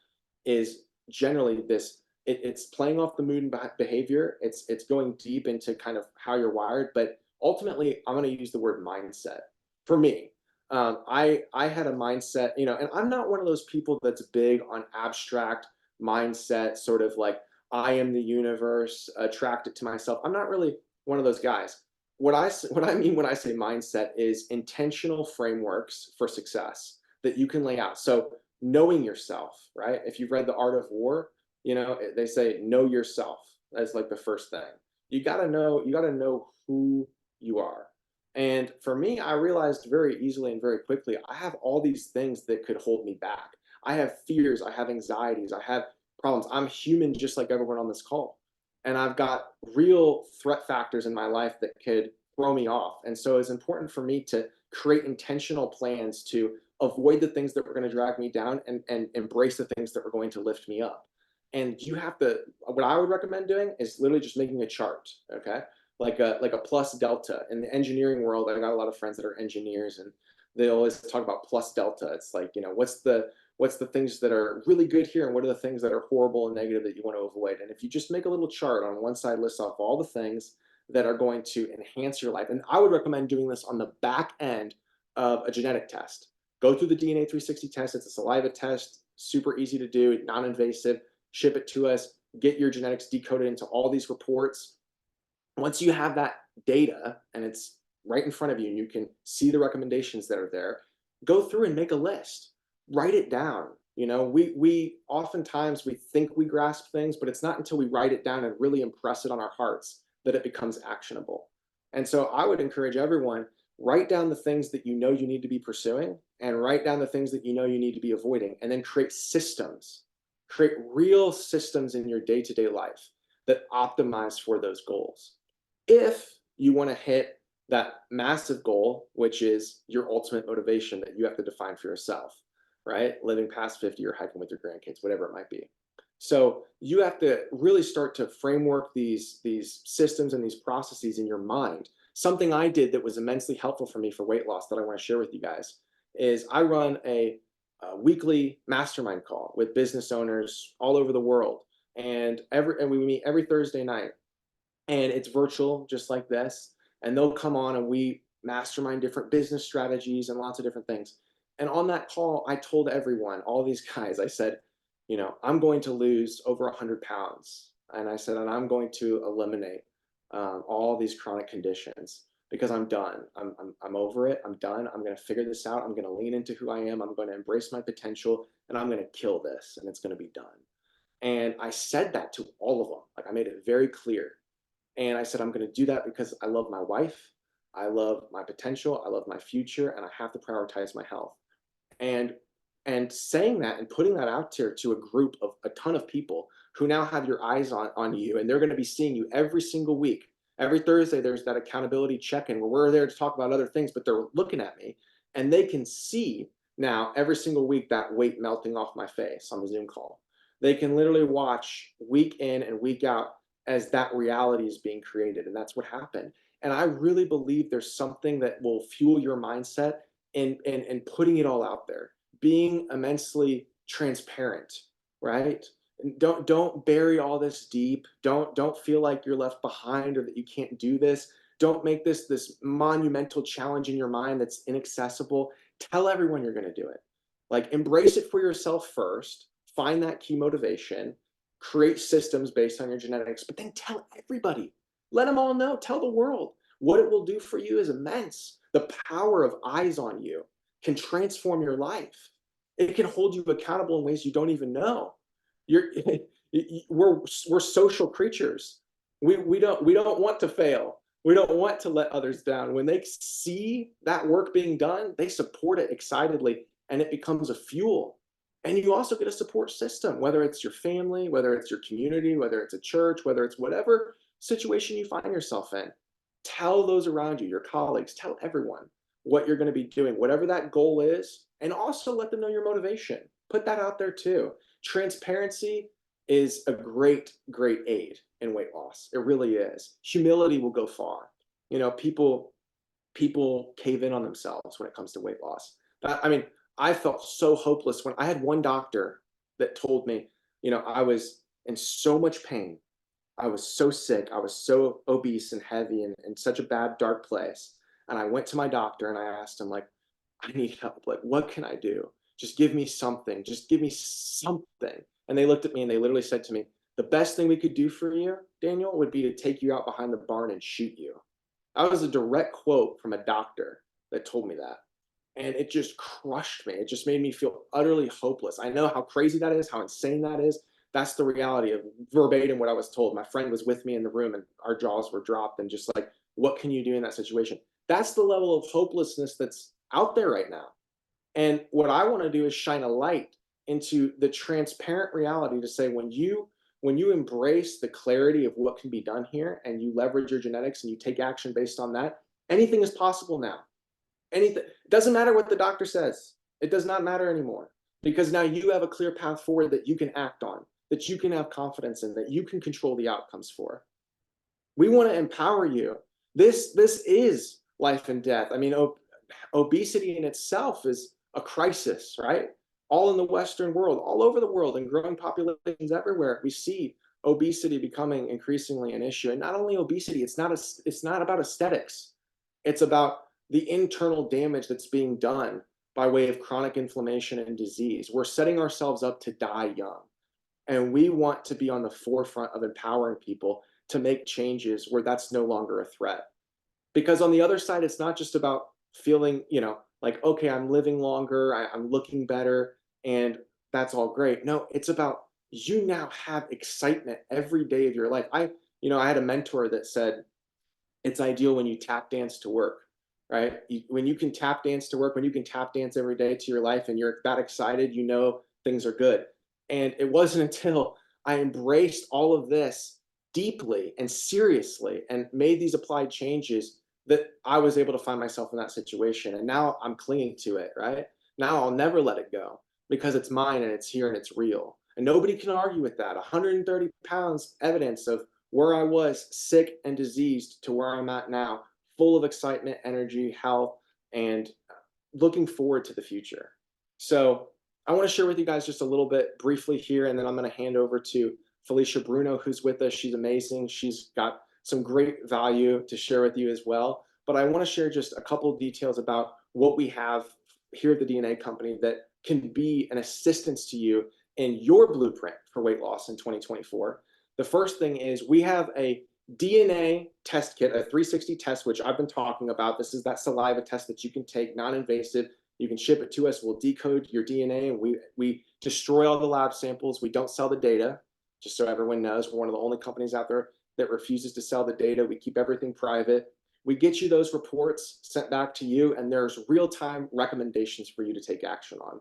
is generally this. It's playing off the mood and behavior. It's going deep into kind of how you're wired, but ultimately, I'm going to use the word mindset. For me, I had a mindset, and I'm not one of those people that's big on abstract mindset, sort of like, I am the universe, attract it to myself. I'm not really one of those guys. What I mean when I say mindset is intentional frameworks for success that you can lay out. So knowing yourself, right? If you've read The Art of War, they say know yourself as like the first thing. You got to know who you are. And for me, I realized very easily and very quickly, I have all these things that could hold me back. I have fears, I have anxieties, I have problems. I'm human just like everyone on this call. And I've got real threat factors in my life that could throw me off. And so it's important for me to create intentional plans to avoid the things that were going to drag me down and embrace the things that were going to lift me up. And you have to, what I would recommend doing is literally just making a chart, okay? Like a plus delta. In the engineering world, I got a lot of friends that are engineers, and they always talk about plus delta. It's like, what's the things that are really good here, and what are the things that are horrible and negative that you want to avoid. And if you just make a little chart on one side, lists off all the things that are going to enhance your life. And I would recommend doing this on the back end of a genetic test. Go through the DNA 360 test. It's a saliva test, super easy to do, non-invasive. Ship it to us, get your genetics decoded into all these reports. Once you have that data and it's right in front of you and you can see the recommendations that are there, go through and make a list. Write it down. We oftentimes we think we grasp things, but it's not until we write it down and really impress it on our hearts that it becomes actionable. And so I would encourage everyone, write down the things that you know you need to be pursuing and write down the things that you know you need to be avoiding, and then create systems. Create real systems in your day-to-day life that optimize for those goals. If you want to hit that massive goal, which is your ultimate motivation that you have to define for yourself, right? Living past 50 or hiking with your grandkids, whatever it might be. So you have to really start to framework these systems and these processes in your mind. Something I did that was immensely helpful for me for weight loss that I want to share with you guys is I run a weekly mastermind call with business owners all over the world, and we meet every Thursday night, and it's virtual just like this, and they'll come on and we mastermind different business strategies and lots of different things. And on that call, I told everyone, all these guys, I said, I'm going to lose over 100 pounds, and I said, and I'm going to eliminate all these chronic conditions because I'm done. I'm over it. I'm done. I'm going to figure this out. I'm going to lean into who I am. I'm going to embrace my potential, and I'm going to kill this, and it's going to be done. And I said that to all of them. Like, I made it very clear. And I said, I'm going to do that because I love my wife. I love my potential. I love my future, and I have to prioritize my health. And saying that and putting that out there to a group of a ton of people who now have your eyes on you, and they're going to be seeing you every single week. Every Thursday, there's that accountability check-in where we're there to talk about other things, but they're looking at me, and they can see now every single week that weight melting off my face on the Zoom call. They can literally watch week in and week out as that reality is being created, and that's what happened. And I really believe there's something that will fuel your mindset in putting it all out there, being immensely transparent, right? And don't bury all this deep. Don't feel like you're left behind or that you can't do this. Don't make this monumental challenge in your mind that's inaccessible. Tell everyone you're going to do it. Like, embrace it for yourself first. Find that key motivation. Create systems based on your genetics, but then tell everybody. Let them all know. Tell the world. What it will do for you is immense. The power of eyes on you can transform your life. It can hold you accountable in ways you don't even know. You're we're social creatures. We don't want to fail. We don't want to let others down. When they see that work being done, they support it excitedly, and it becomes a fuel. And you also get a support system, whether it's your family, whether it's your community, whether it's a church, whether it's whatever situation you find yourself in. Tell those around you, your colleagues, tell everyone what you're going to be doing, whatever that goal is, and also let them know your motivation. Put that out there too. Transparency is a great, great aid in weight loss. It really is. Humility will go far. People cave in on themselves when it comes to weight loss. I mean, I felt so hopeless when I had one doctor that told me, I was in so much pain. I was so sick. I was so obese and heavy and in such a bad, dark place. And I went to my doctor and I asked him, like, I need help. Like, what can I do? Just give me something. Just give me something. And they looked at me and they literally said to me, the best thing we could do for you, Daniel, would be to take you out behind the barn and shoot you. That was a direct quote from a doctor that told me that. And it just crushed me. It just made me feel utterly hopeless. I know how crazy that is, how insane that is. That's the reality of verbatim what I was told. My friend was with me in the room and our jaws were dropped and just like, what can you do in that situation? That's the level of hopelessness that's out there right now. And what I want to do is shine a light into the transparent reality to say when you embrace the clarity of what can be done here and you leverage your genetics and you take action based on that, anything is possible now. Anything, it doesn't matter what the doctor says. It does not matter anymore because now you have a clear path forward that you can act on, that you can have confidence in, that you can control the outcomes for. We want to empower you. This is life and death. I mean, obesity in itself is a crisis, right? All in the Western world, all over the world, and growing populations everywhere. We see obesity becoming increasingly an issue. And not only obesity, it's not about aesthetics. It's about the internal damage that's being done by way of chronic inflammation and disease. We're setting ourselves up to die young. And we want to be on the forefront of empowering people to make changes where that's no longer a threat. Because on the other side, it's not just about feeling, like, okay, I'm living longer, I'm looking better, and that's all great. No, it's about you now have excitement every day of your life. I had a mentor that said, it's ideal when you tap dance to work, right? When you can tap dance to work, when you can tap dance every day to your life and you're that excited, things are good. And it wasn't until I embraced all of this deeply and seriously and made these applied changes that I was able to find myself in that situation. And now I'm clinging to it, right? Now I'll never let it go because it's mine and it's here and it's real. And nobody can argue with that. 130 pounds evidence of where I was sick and diseased to where I'm at now, full of excitement, energy, health, and looking forward to the future. So I want to share with you guys just a little bit briefly here, and then I'm going to hand over to Felicia Bruno, who's with us. She's amazing. She's got some great value to share with you as well. But I want to share just a couple of details about what we have here at the DNA Company that can be an assistance to you in your blueprint for weight loss in 2024. The first thing is we have a DNA test kit, a 360 test, which I've been talking about. This is that saliva test that you can take, non-invasive. You can ship it to us. We'll decode your DNA, and we destroy all the lab samples. We don't sell the data, just so everyone knows. We're one of the only companies out there that refuses to sell the data. We keep everything private. We get you those reports sent back to you, and there's real-time recommendations for you to take action on.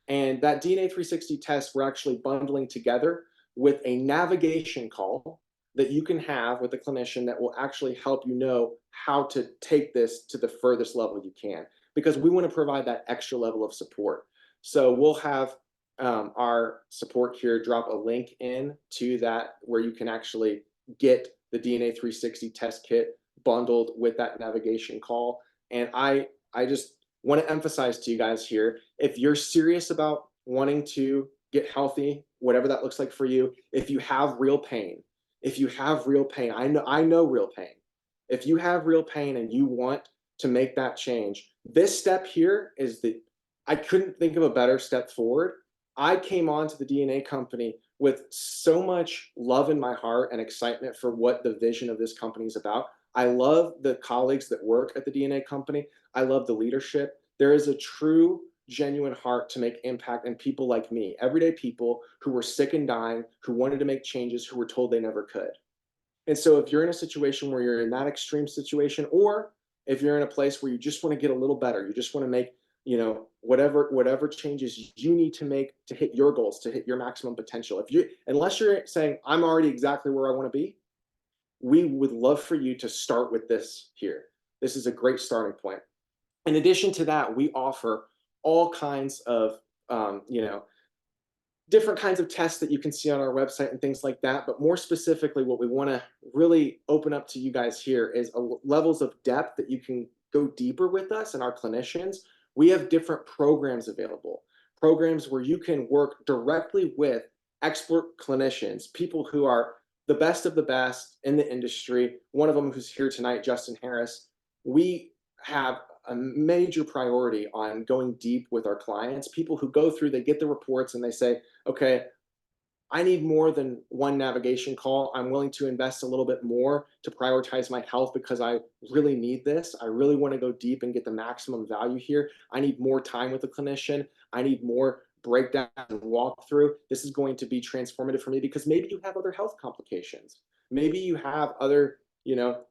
And that DNA 360 test, we're actually bundling together with a navigation call that you can have with a clinician that will actually help you know how to take this to the furthest level you can, because we want to provide that extra level of support. So we'll have our support here drop a link in to that where you can actually get the DNA 360 test kit bundled with that navigation call. And I just want to emphasize to you guys here, if you're serious about wanting to get healthy, whatever that looks like for you, if you have real pain, I know real pain. If you have real pain and you want to make that change, this step here I couldn't think of a better step forward. I came on to the DNA Company with so much love in my heart and excitement for what the vision of this company is about. I love the colleagues that work at the DNA Company. I love the leadership. There is a true, genuine heart to make impact in people like me, everyday people who were sick and dying, who wanted to make changes, who were told they never could. And so if you're in a situation where you're in that extreme situation, or if you're in a place where you just want to get a little better, you just want to make, whatever changes you need to make to hit your goals, to hit your maximum potential. Unless you're saying, I'm already exactly where I want to be, we would love for you to start with this here. This is a great starting point. In addition to that, we offer all kinds of, different kinds of tests that you can see on our website and things like that. But more specifically, what we want to really open up to you guys here is levels of depth that you can go deeper with us and our clinicians. We have different programs available, programs where you can work directly with expert clinicians, people who are the best of the best in the industry. One of them who's here tonight, Justin Harris. We have a major priority on going deep with our clients, people who go through, they get the reports and they say, okay, I need more than one navigation call. I'm willing to invest a little bit more to prioritize my health because I really need this. I really want to go deep and get the maximum value here. I need more time with a clinician. I need more breakdown and walkthrough. This is going to be transformative for me because maybe you have other health complications. Maybe you have other,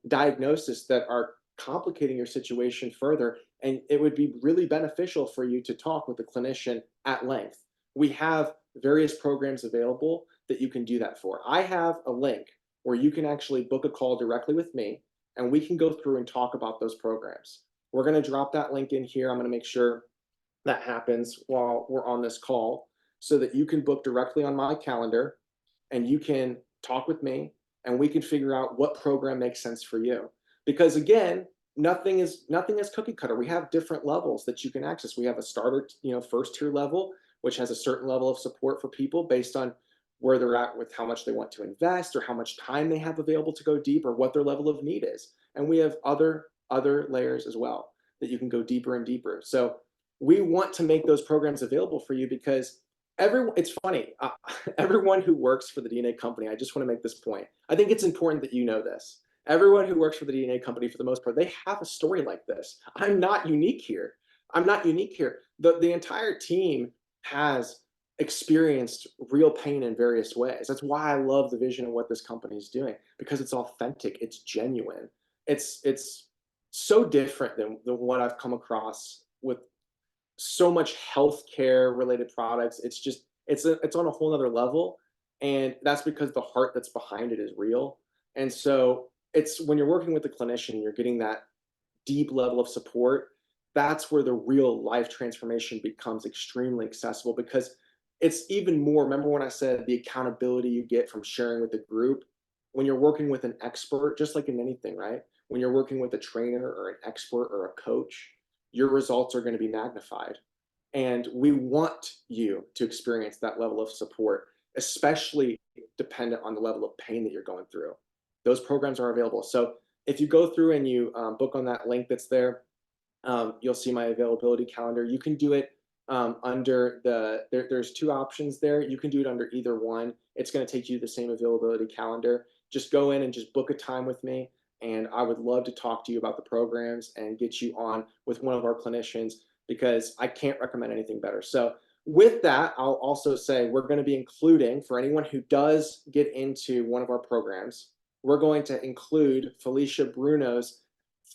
diagnoses that are complicating your situation further. And it would be really beneficial for you to talk with a clinician at length. We have various programs available that you can do that for. I have a link where you can actually book a call directly with me, and we can go through and talk about those programs. We're going to drop that link in here. I'm going to make sure that happens while we're on this call so that you can book directly on my calendar and you can talk with me and we can figure out what program makes sense for you. Because again, nothing is cookie cutter. We have different levels that you can access. We have a starter, first tier level, which has a certain level of support for people based on where they're at with how much they want to invest or how much time they have available to go deep or what their level of need is. And we have other layers as well that you can go deeper and deeper. So we want to make those programs available for you because it's funny, everyone who works for the DNA company, I just want to make this point. I think it's important that you know this. Everyone who works for the DNA company, for the most part, they have a story like this. I'm not unique here. The entire team has experienced real pain in various ways. That's why I love the vision of what this company is doing, because it's authentic, it's genuine. It's so different than what I've come across with so much healthcare related products. It's on a whole nother level. And that's because the heart that's behind it is real. And so it's when you're working with a clinician, you're getting that deep level of support. That's where the real life transformation becomes extremely accessible, because it's even more. Remember when I said the accountability you get from sharing with the group? When you're working with an expert, just like in anything, right? When you're working with a trainer or an expert or a coach, your results are going to be magnified. And we want you to experience that level of support, especially dependent on the level of pain that you're going through. Those programs are available. So if you go through and you book on that link that's there, you'll see my availability calendar. You can do it under there's two options there. You can do it under either one. It's going to take you to the same availability calendar. Just go in and just book a time with me. And I would love to talk to you about the programs and get you on with one of our clinicians, because I can't recommend anything better. So with that, I'll also say we're going to be including, for anyone who does get into one of our programs, we're going to include Felicia Bruno's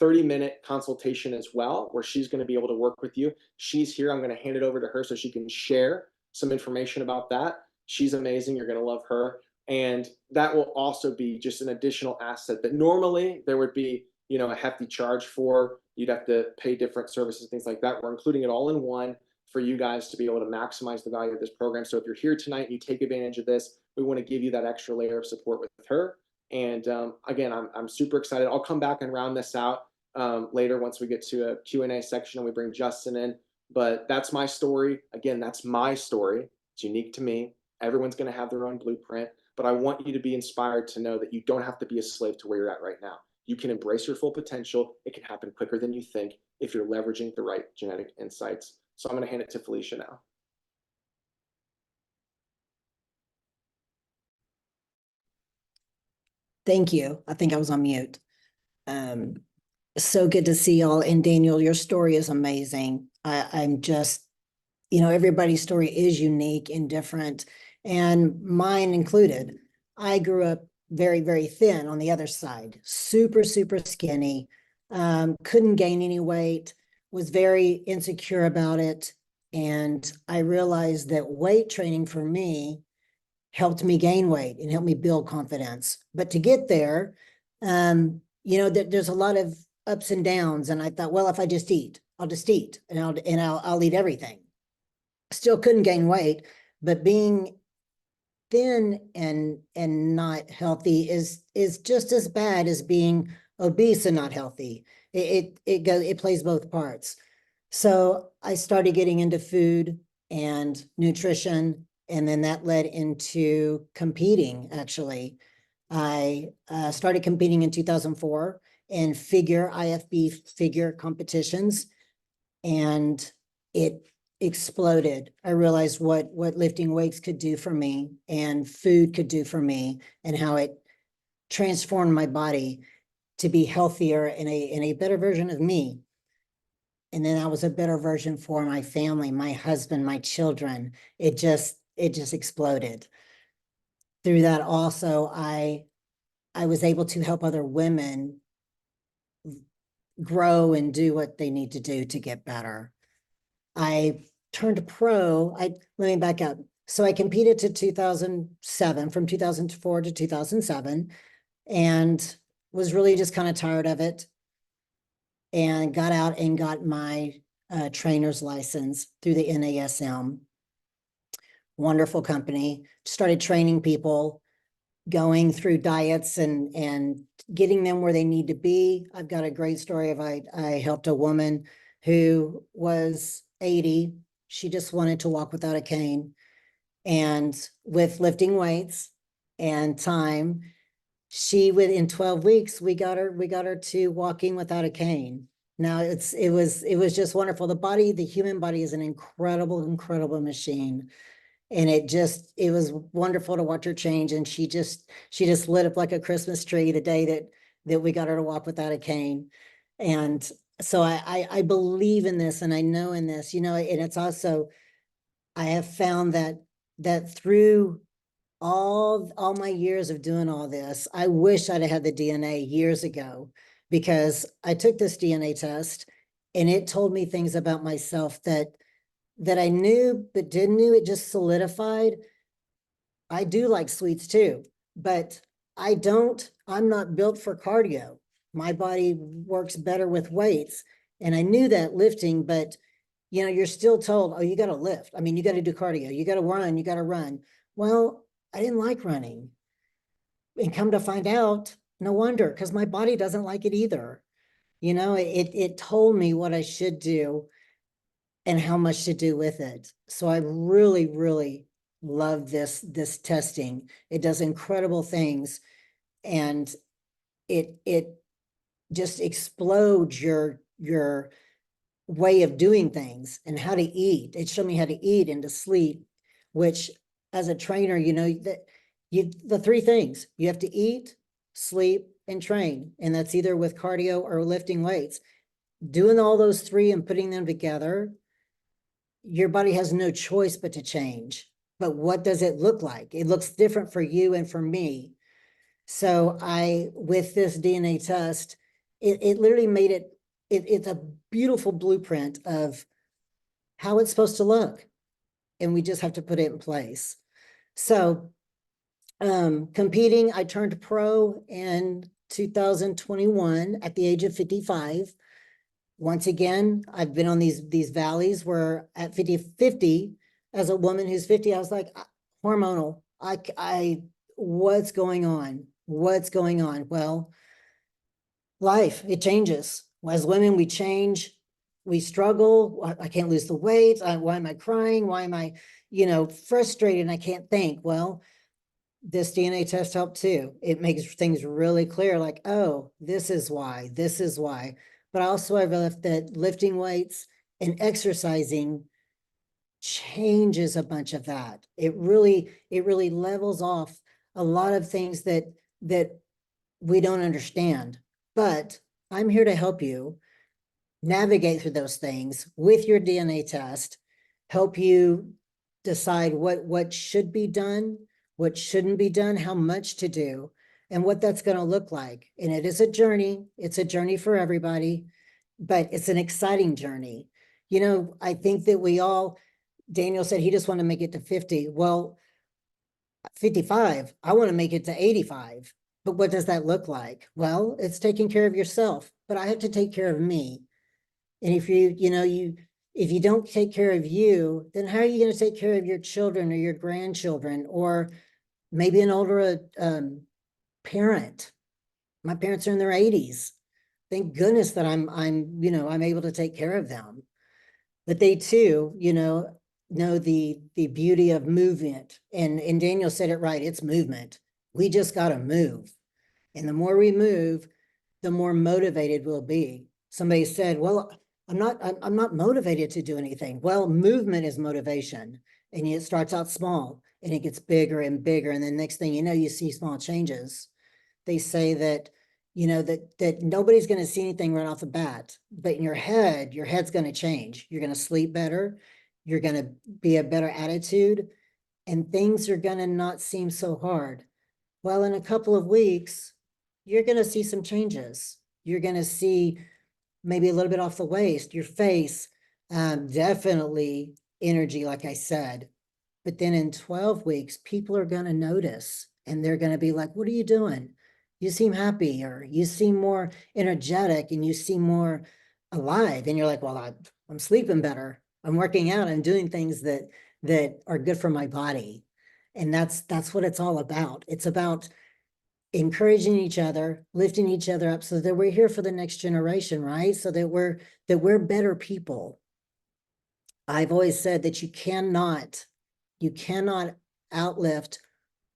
30-minute consultation as well, where she's going to be able to work with you. She's here. I'm going to hand it over to her so she can share some information about that. She's amazing. You're going to love her. And that will also be just an additional asset that normally there would be, a hefty charge for. You'd have to pay different services, things like that. We're including it all in one for you guys to be able to maximize the value of this program. So if you're here tonight and you take advantage of this, we want to give you that extra layer of support with her. And again, I'm super excited. I'll come back and round this out later once we get to a Q&A section and we bring Justin in. But that's my story. Again, that's my story. It's unique to me. Everyone's going to have their own blueprint. But I want you to be inspired to know that you don't have to be a slave to where you're at right now. You can embrace your full potential. It can happen quicker than you think if you're leveraging the right genetic insights. So I'm going to hand it to Felicia now. Thank you. I think I was on mute. So good to see y'all. And Daniel, your story is amazing. I'm just, everybody's story is unique and different, and mine included. I grew up very, very thin on the other side, super, super skinny, couldn't gain any weight, was very insecure about it. And I realized that weight training for me helped me gain weight and helped me build confidence. But to get there, there's a lot of ups and downs. And I thought, well, if I just eat, I'll just eat and I'll eat everything. Still couldn't gain weight, but being thin and not healthy is just as bad as being obese and not healthy. It plays both parts. So I started getting into food and nutrition, and then that led into competing. Actually, I started competing in 2004 in IFB figure competitions, and it exploded. I realized what lifting weights could do for me and food could do for me, and how it transformed my body to be healthier and a better version of me. And then I was a better version for my family, my husband, my children. It just exploded. Through that also, I was able to help other women grow and do what they need to do to get better. I turned pro. Let me back up. So I competed to 2007, from 2004 to 2007, and was really just kind of tired of it, and got out and got my trainer's license through the NASM. Wonderful company. Started training people, going through diets and getting them where they need to be. I've got a great story of I helped a woman who was 80. She just wanted to walk without a cane. And with lifting weights and time, she within 12 weeks, we got her to walking without a cane. Now it was just wonderful. The human body is an incredible machine. And it was wonderful to watch her change. And she just lit up like a Christmas tree the day that we got her to walk without a cane. And so I believe in this, and I know in this, and it's also, I have found that through all my years of doing all this, I wish I'd have had the DNA years ago, because I took this DNA test and it told me things about myself that I knew but didn't knew. It just solidified. I do like sweets too, but I'm not built for cardio. My body works better with weights. And I knew that lifting, but you're still told, oh, you got to lift. I mean, you got to do cardio, you got to run. Well, I didn't like running. And come to find out, no wonder, because my body doesn't like it either. It told me what I should do and how much to do with it. So I really love this testing. It does incredible things, and it just explodes your way of doing things and how to eat. It showed me how to eat and to sleep, which as a trainer, the three things: you have to eat, sleep, and train. And that's either with cardio or lifting weights. Doing all those three and putting them together, your body has no choice but to change. But what does it look like? It looks different for you and for me. So with this DNA test, it literally made it's a beautiful blueprint of how it's supposed to look. And we just have to put it in place. So competing, I turned pro in 2021 at the age of 55. Once again, I've been on these valleys where at 50, as a woman who's 50, I was like, hormonal. What's going on? What's going on? Well, life, it changes. As women, we change, we struggle. I can't lose the weight. Why am I crying? Why am I, frustrated and I can't think? Well, this DNA test helped too. It makes things really clear, like, oh, this is why. But also I've left that lifting weights and exercising changes a bunch of that. It really levels off a lot of things that we don't understand. But I'm here to help you navigate through those things with your DNA test, help you decide what should be done, what shouldn't be done, how much to do, and what that's going to look like. And it is a journey. It's a journey for everybody, but it's an exciting journey. I think that Daniel said he just wanted to make it to 50. Well, 55, I want to make it to 85. But what does that look like? Well, it's taking care of yourself, but I have to take care of me. And if if you don't take care of you, then how are you going to take care of your children or your grandchildren, or maybe an older parent? My parents are in their 80s. Thank goodness that I'm able to take care of them. But they too, know the beauty of movement. And Daniel said it right. It's movement. We just got to move. And the more we move, the more motivated we'll be. Somebody said, well, I'm not motivated to do anything. Well, movement is motivation. And it starts out small and it gets bigger and bigger. And then next thing you know, you see small changes. They say that, that nobody's going to see anything right off the bat, but in your head's going to change. You're going to sleep better. You're going to be a better attitude, and things are going to not seem so hard. Well, in a couple of weeks, you're going to see some changes. You're going to see maybe a little bit off the waist, your face, definitely energy, like I said. But then in 12 weeks, people are going to notice and they're going to be like, what are you doing? You seem happy, or you seem more energetic, and you seem more alive. And you're like, well, I'm sleeping better. I'm working out. I'm doing things that are good for my body. And that's what it's all about. It's about encouraging each other, lifting each other up so that we're here for the next generation, right? So that we're better people. I've always said that you cannot outlift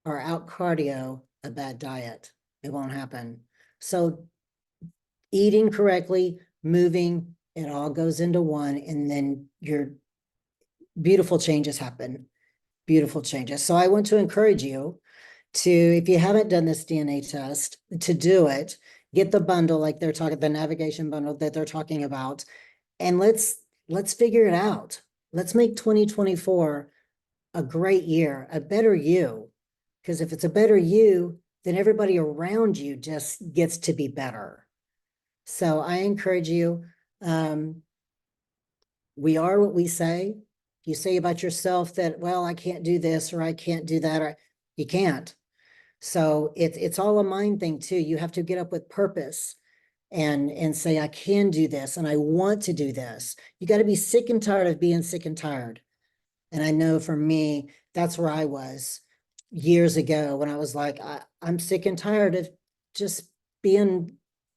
or out cardio a bad diet. It won't happen. So eating correctly, moving, it all goes into one, and then your beautiful changes happen. Beautiful changes. So I want to encourage you to, if you haven't done this DNA test, to do it. Get the bundle, like they're talking, the navigation bundle that they're talking about, and let's figure it out. Let's make 2024 a great year, a better you. Because if it's a better you, then everybody around you just gets to be better. So I encourage you. We are what we say. If you say about yourself that, well, I can't do this, or I can't do that, or you can't. So it's all a mind thing too. You have to get up with purpose and say, I can do this and I want to do this. You got to be sick and tired of being sick and tired. And I know for me, that's where I was years ago, when I was like, I'm sick and tired of just being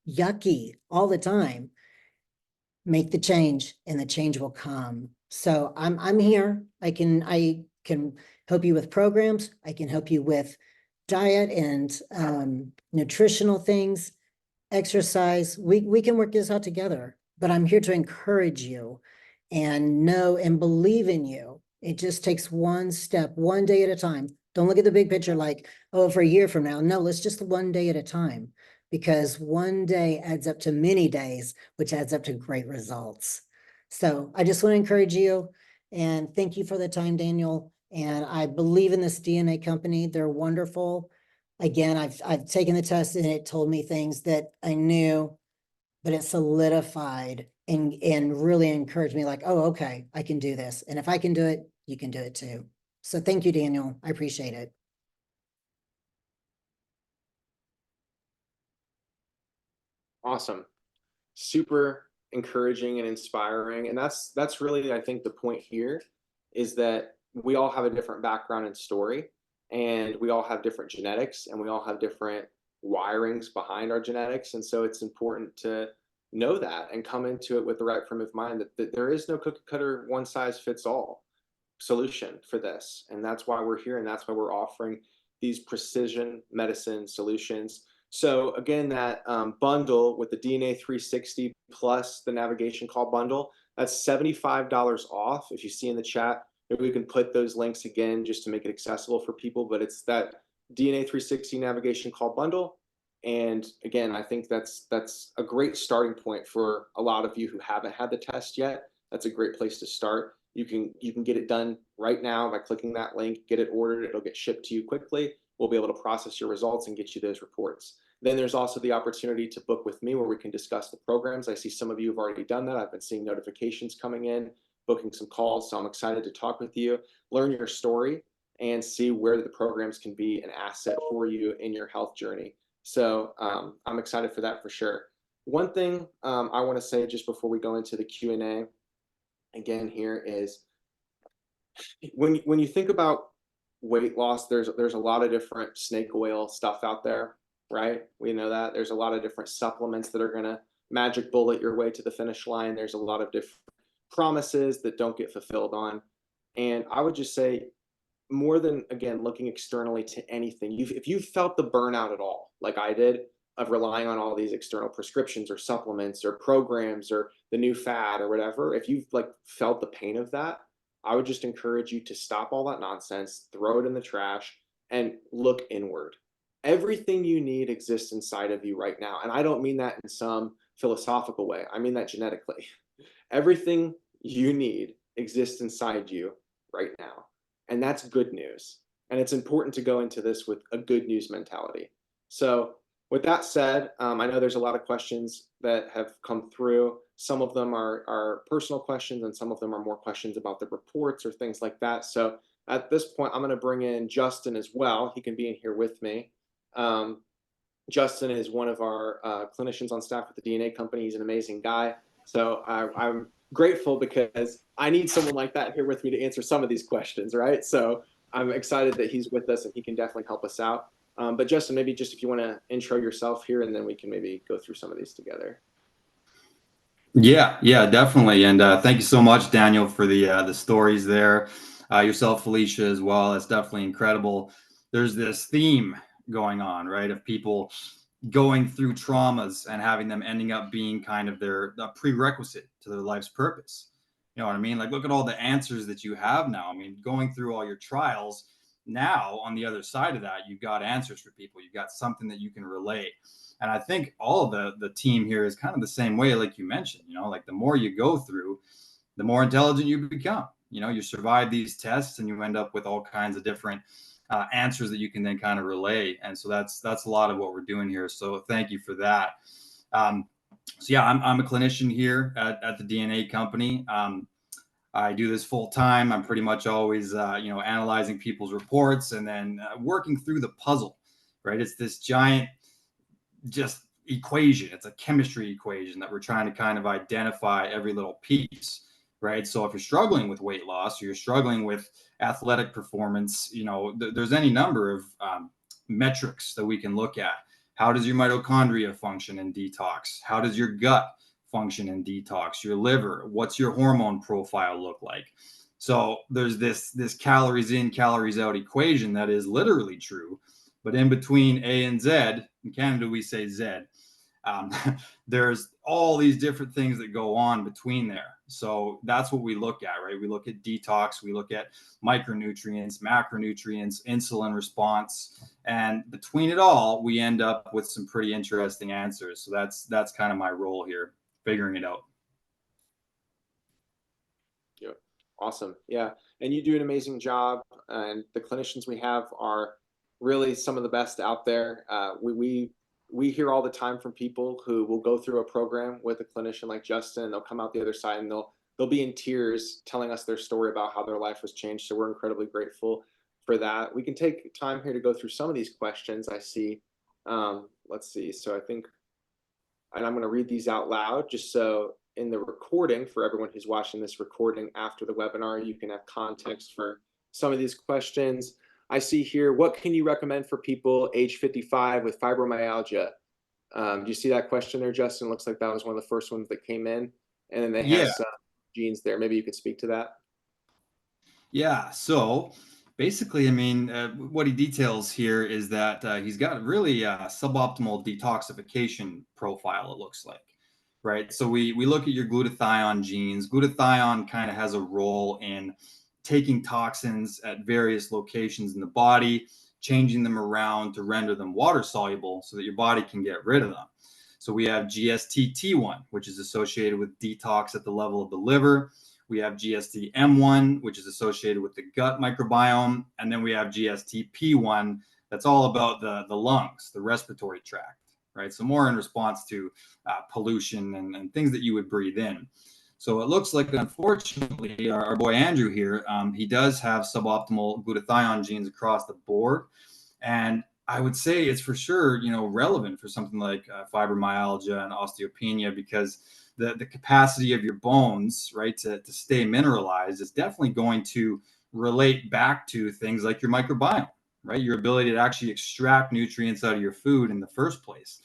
yucky all the time. Make the change and the change will come. So I'm here. I can help you with programs. I can help you with diet and nutritional things, exercise. We can work this out together, but I'm here to encourage you and know and believe in you. It just takes one step, one day at a time. Don't look at the big picture like, oh, for a year from now. No, let's just one day at a time, because one day adds up to many days, which adds up to great results. So I just want to encourage you, and thank you for the time, Daniel. And I believe in this DNA company. They're wonderful. Again, I've taken the test and it told me things that I knew, but it solidified and really encouraged me, like, oh, okay, I can do this. And if I can do it, you can do it too. So thank you, Daniel. I appreciate it. Awesome. Super encouraging and inspiring. And that's really, I think, the point here is that we all have a different background and story, and we all have different genetics, and we all have different wirings behind our genetics. And so it's important to know that and come into it with the right frame of mind that there is no cookie cutter, one size fits all solution for this. And that's why we're here, and that's why we're offering these precision medicine solutions. So again, that bundle with the DNA 360 plus the navigation call bundle, that's $75 off. If you see in the chat, maybe we can put those links again just to make it accessible for people, but it's that DNA 360 navigation call bundle. And again, I think that's a great starting point for a lot of you who haven't had the test yet. That's a great place to start. You can get it done right now by clicking that link, get it ordered, it'll get shipped to you quickly. We'll be able to process your results and get you those reports. Then there's also the opportunity to book with me, where we can discuss the programs. I see some of you have already done that. I've been seeing notifications coming in, booking some calls. So I'm excited to talk with you, learn your story, and see where the programs can be an asset for you in your health journey. So I'm excited for that for sure. One thing I want to say just before we go into the Q&A again here is, when you think about weight loss, there's a lot of different snake oil stuff out there, right? We know that there's a lot of different supplements that are going to magic bullet your way to the finish line. There's a lot of different promises that don't get fulfilled on. And I would just say, more than, again, looking externally to anything, if you've felt the burnout at all, like I did, of relying on all these external prescriptions or supplements or programs or the new fad or whatever, if you've like felt the pain of that, I would just encourage you to stop all that nonsense, throw it in the trash, and look inward. Everything you need exists inside of you right now. And I don't mean that in some philosophical way, I mean that genetically. Everything you need exists inside you right now. And that's good news. And it's important to go into this with a good news mentality. So with that said, I know there's a lot of questions that have come through. Some of them are personal questions, and some of them are more questions about the reports or things like that. So at this point, I'm going to bring in Justin as well. He can be in here with me. Justin is one of our clinicians on staff with the DNA company. He's an amazing guy. So I'm grateful because I need someone like that here with me to answer some of these questions, right? So I'm excited that he's with us and he can definitely help us out. But Justin, maybe just if you want to intro yourself here, and then we can maybe go through some of these together. Yeah, definitely. And thank you so much, Daniel, for the stories there. Yourself, Felicia, as well. That's definitely incredible. There's this theme going on, right, of people going through traumas and having them ending up being kind of their prerequisite to their life's purpose. You know what I mean? Like, look at all the answers that you have now. I mean, going through all your trials, now on the other side of that, you've got answers for people. You've got something that you can relate. And I think all of the team here is kind of the same way, like you mentioned. You know, like the more you go through, the more intelligent you become. You know, you survive these tests and you end up with all kinds of different answers that you can then kind of relay. And so that's a lot of what we're doing here. So thank you for that. So yeah, I'm a clinician here at the DNA company. I do this full time. I'm pretty much always, analyzing people's reports and then working through the puzzle, right? It's this giant just equation. It's a chemistry equation that we're trying to kind of identify every little piece, right? So if you're struggling with weight loss or you're struggling with athletic performance, there's any number of metrics that we can look at. How does your mitochondria function in detox? How does your gut function in detox? Your liver? What's your hormone profile look like? So there's this calories in, calories out equation that is literally true. But in between A and Z, in Canada we say Z, there's all these different things that go on between there. So that's what we look at, right? We look at detox, we look at micronutrients, macronutrients, insulin response, and between it all, we end up with some pretty interesting answers. So that's kind of my role here, figuring it out. Yeah, awesome. Yeah, and you do an amazing job, and the clinicians we have are really some of the best out there. We hear all the time from people who will go through a program with a clinician like Justin. They'll come out the other side and they'll be in tears telling us their story about how their life was changed. So we're incredibly grateful for that. We can take time here to go through some of these questions I see. Let's see. So I think, and I'm going to read these out loud just so in the recording, for everyone who's watching this recording after the webinar, you can have context for some of these questions. I see here, what can you recommend for people age 55 with fibromyalgia? Do you see that question there, Justin? Looks like that was one of the first ones that came in. And then they have some genes there. Maybe you could speak to that. Yeah. So basically, I mean, what he details here is that he's got really suboptimal detoxification profile, it looks like, right? So we look at your glutathione genes. Glutathione kind of has a role in taking toxins at various locations in the body, changing them around to render them water soluble so that your body can get rid of them. So we have GST-T1, which is associated with detox at the level of the liver. We have GST-M1, which is associated with the gut microbiome. And then we have GST-P1, that's all about the lungs, the respiratory tract, right? So more in response to pollution and things that you would breathe in. So it looks like, unfortunately, our boy Andrew here, he does have suboptimal glutathione genes across the board. And I would say it's for sure, relevant for something like fibromyalgia and osteopenia, because the capacity of your bones, right, to stay mineralized is definitely going to relate back to things like your microbiome, right? Your ability to actually extract nutrients out of your food in the first place,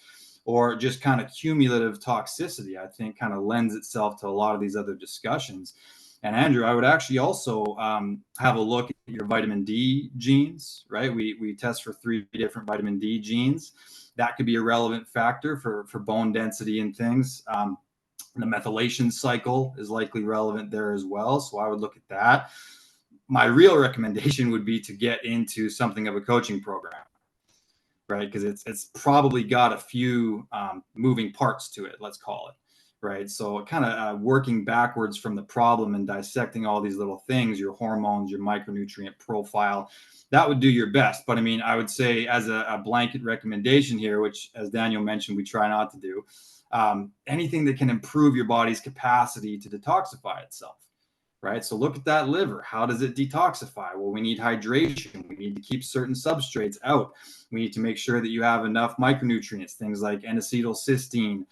or just kind of cumulative toxicity, I think kind of lends itself to a lot of these other discussions. And Andrew, I would actually also have a look at your vitamin D genes, right? We test for 3 different vitamin D genes. That could be a relevant factor for bone density and things. The methylation cycle is likely relevant there as well. So I would look at that. My real recommendation would be to get into something of a coaching program, right? Because it's probably got a few moving parts to it, let's call it, right? So kind of working backwards from the problem and dissecting all these little things, your hormones, your micronutrient profile, that would do your best. But I mean, I would say as a blanket recommendation here, which as Daniel mentioned, we try not to do, anything that can improve your body's capacity to detoxify itself. Right. So look at that liver. How does it detoxify? Well, we need hydration. We need to keep certain substrates out. We need to make sure that you have enough micronutrients, things like N-acetylcysteine,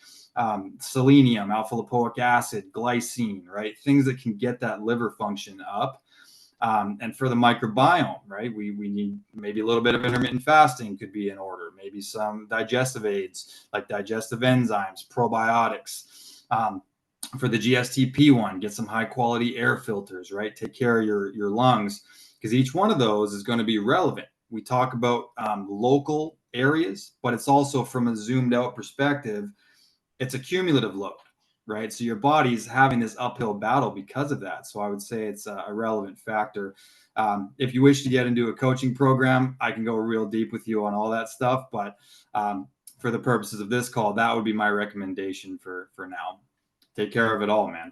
selenium, alpha lipoic acid, glycine, right? Things that can get that liver function up. And for the microbiome, right, we need maybe a little bit of intermittent fasting could be in order, maybe some digestive aids like digestive enzymes, probiotics. For the GSTP one, get some high quality air filters, right? Take care of your lungs, because each one of those is going to be relevant. We talk about local areas, but it's also from a zoomed out perspective, it's a cumulative load, right? So your body's having this uphill battle because of that. So I would say it's a relevant factor. If you wish to get into a coaching program, I can go real deep with you on all that stuff. But for the purposes of this call, that would be my recommendation for now. Take care of it all, man.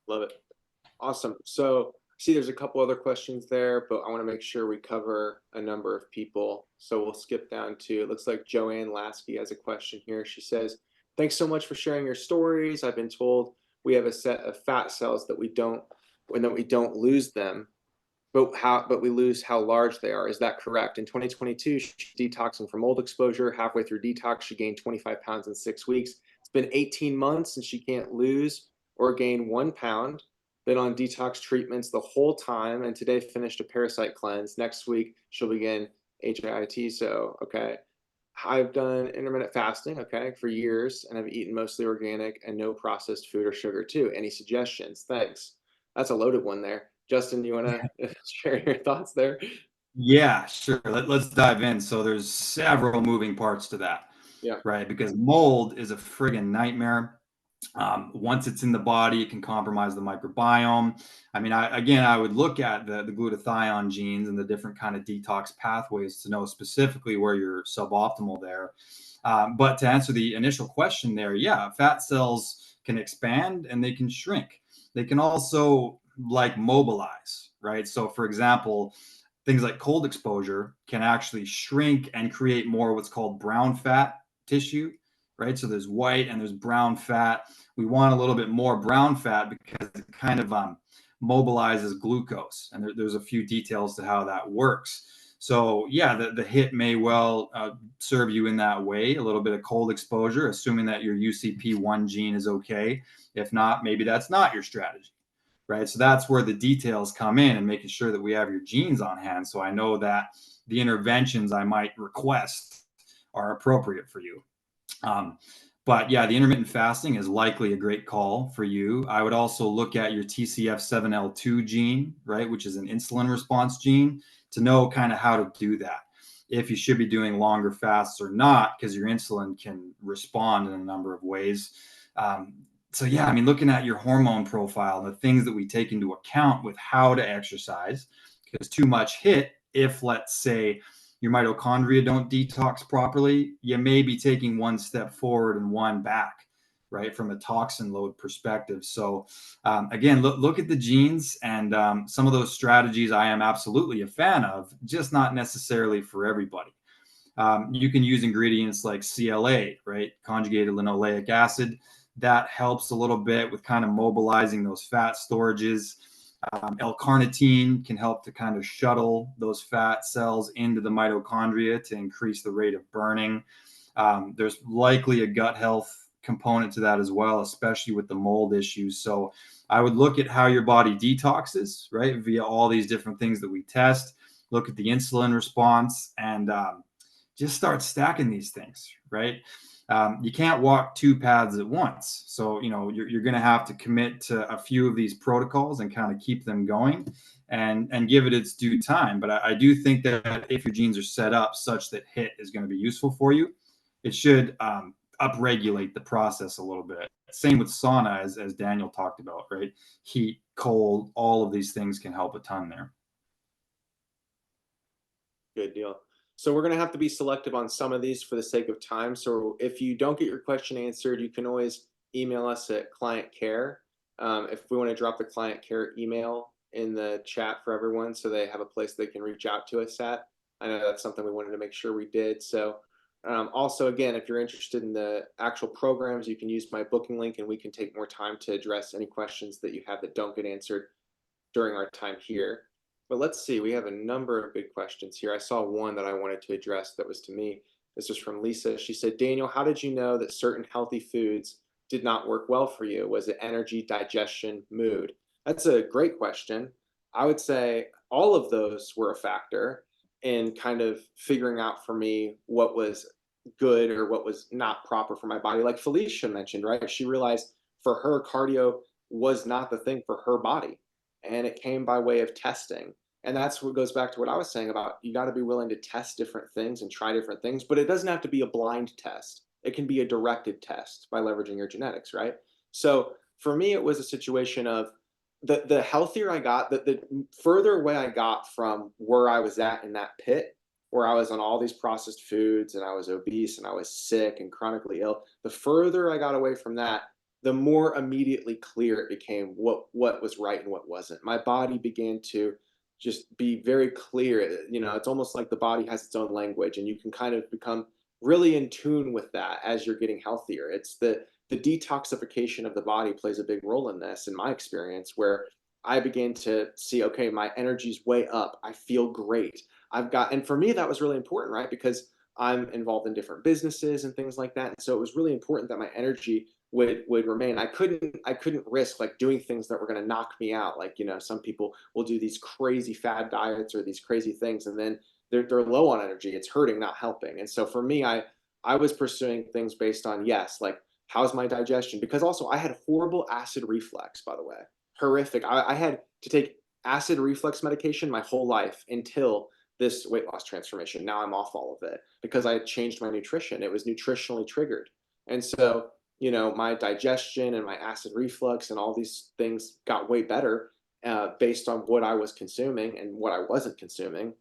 Love it. Awesome. So see, there's a couple other questions there, but I want to make sure we cover a number of people. So we'll skip down to, it looks like Joanne Lasky has a question here. She says, thanks so much for sharing your stories. I've been told we have a set of fat cells that we don't lose them, but we lose how large they are. Is that correct? In 2022, she's detoxing from mold exposure. Halfway through detox, she gained 25 pounds in 6 weeks. It's been 18 months and she can't lose or gain 1 pound. Been on detox treatments the whole time, and today finished a parasite cleanse. Next week, she'll begin HIIT. So, okay. I've done intermittent fasting, okay, for years, and I've eaten mostly organic and no processed food or sugar too. Any suggestions? Thanks. That's a loaded one there. Justin, you want to share your thoughts there? Yeah, sure. Let's dive in. So there's several moving parts to that, Yeah. right? Because mold is a friggin' nightmare. Once it's in the body, it can compromise the microbiome. I mean, I would look at the glutathione genes and the different kind of detox pathways to know specifically where you're suboptimal there. But to answer the initial question there, yeah, fat cells can expand and they can shrink. They can also like mobilize, right? So for example, things like cold exposure can actually shrink and create more what's called brown fat tissue, right? So there's white and there's brown fat. We want a little bit more brown fat because it kind of mobilizes glucose. And there's a few details to how that works. So yeah, the HIIT may well serve you in that way, a little bit of cold exposure, assuming that your UCP1 gene is okay. If not, maybe that's not your strategy. Right. So that's where the details come in and making sure that we have your genes on hand. So I know that the interventions I might request are appropriate for you. But yeah, the intermittent fasting is likely a great call for you. I would also look at your TCF7L2 gene, right, which is an insulin response gene, to know kind of how to do that. If you should be doing longer fasts or not, because your insulin can respond in a number of ways. So yeah, I mean, looking at your hormone profile and the things that we take into account with how to exercise, because too much HIIT, if let's say your mitochondria don't detox properly, you may be taking one step forward and one back, right, from a toxin load perspective. So again, look at the genes, and some of those strategies I am absolutely a fan of, just not necessarily for everybody. You can use ingredients like CLA, right, conjugated linoleic acid. That helps a little bit with kind of mobilizing those fat storages. L-carnitine can help to kind of shuttle those fat cells into the mitochondria to increase the rate of burning. There's likely a gut health component to that as well, especially with the mold issues. So I would look at how your body detoxes, right, via all these different things that we test. Look at the insulin response and just start stacking these things, right? You can't walk two paths at once. So, you're going to have to commit to a few of these protocols and kind of keep them going and give it its due time. But I do think that if your genes are set up such that HIIT is going to be useful for you, it should upregulate the process a little bit. Same with sauna, as Daniel talked about, right? Heat, cold, all of these things can help a ton there. Good deal. So we're going to have to be selective on some of these for the sake of time. So if you don't get your question answered, you can always email us at client care. If we want to drop the client care email in the chat for everyone so they have a place they can reach out to us at. I know that's something we wanted to make sure we did. So also, again, if you're interested in the actual programs, you can use my booking link and we can take more time to address any questions that you have that don't get answered during our time here. But let's see, we have a number of good questions here. I saw one that I wanted to address that was to me. This was from Lisa. She said, Daniel, how did you know that certain healthy foods did not work well for you? Was it energy, digestion, mood? That's a great question. I would say all of those were a factor in kind of figuring out for me what was good or what was not proper for my body. Like Felicia mentioned, right? She realized for her, cardio was not the thing for her body. And it came by way of testing. And that's what goes back to what I was saying about you got to be willing to test different things and try different things, but it doesn't have to be a blind test. It can be a directed test by leveraging your genetics, right? So for me, it was a situation of the healthier I got, the further away I got from where I was at in that pit, where I was on all these processed foods and I was obese and I was sick and chronically ill, the further I got away from that, the more immediately clear it became what was right and what wasn't. My body began to just be very clear. You know, it's almost like the body has its own language, and you can kind of become really in tune with that as you're getting healthier. It's the detoxification of the body plays a big role in this, in my experience, where I began to see, okay, my energy's way up. I feel great. And for me, that was really important, right? Because I'm involved in different businesses and things like that. And so it was really important that my energy would remain. I couldn't risk like doing things that were going to knock me out. Like, you know, some people will do these crazy fad diets or these crazy things, and then they're low on energy. It's hurting, not helping. And so for me, I was pursuing things based on, yes, like how's my digestion? Because also I had horrible acid reflux, by the way, horrific. I had to take acid reflux medication my whole life until this weight loss transformation. Now I'm off all of it because I had changed my nutrition. It was nutritionally triggered. And so, you know, my digestion and my acid reflux and all these things got way better based on what I was consuming and what I wasn't consuming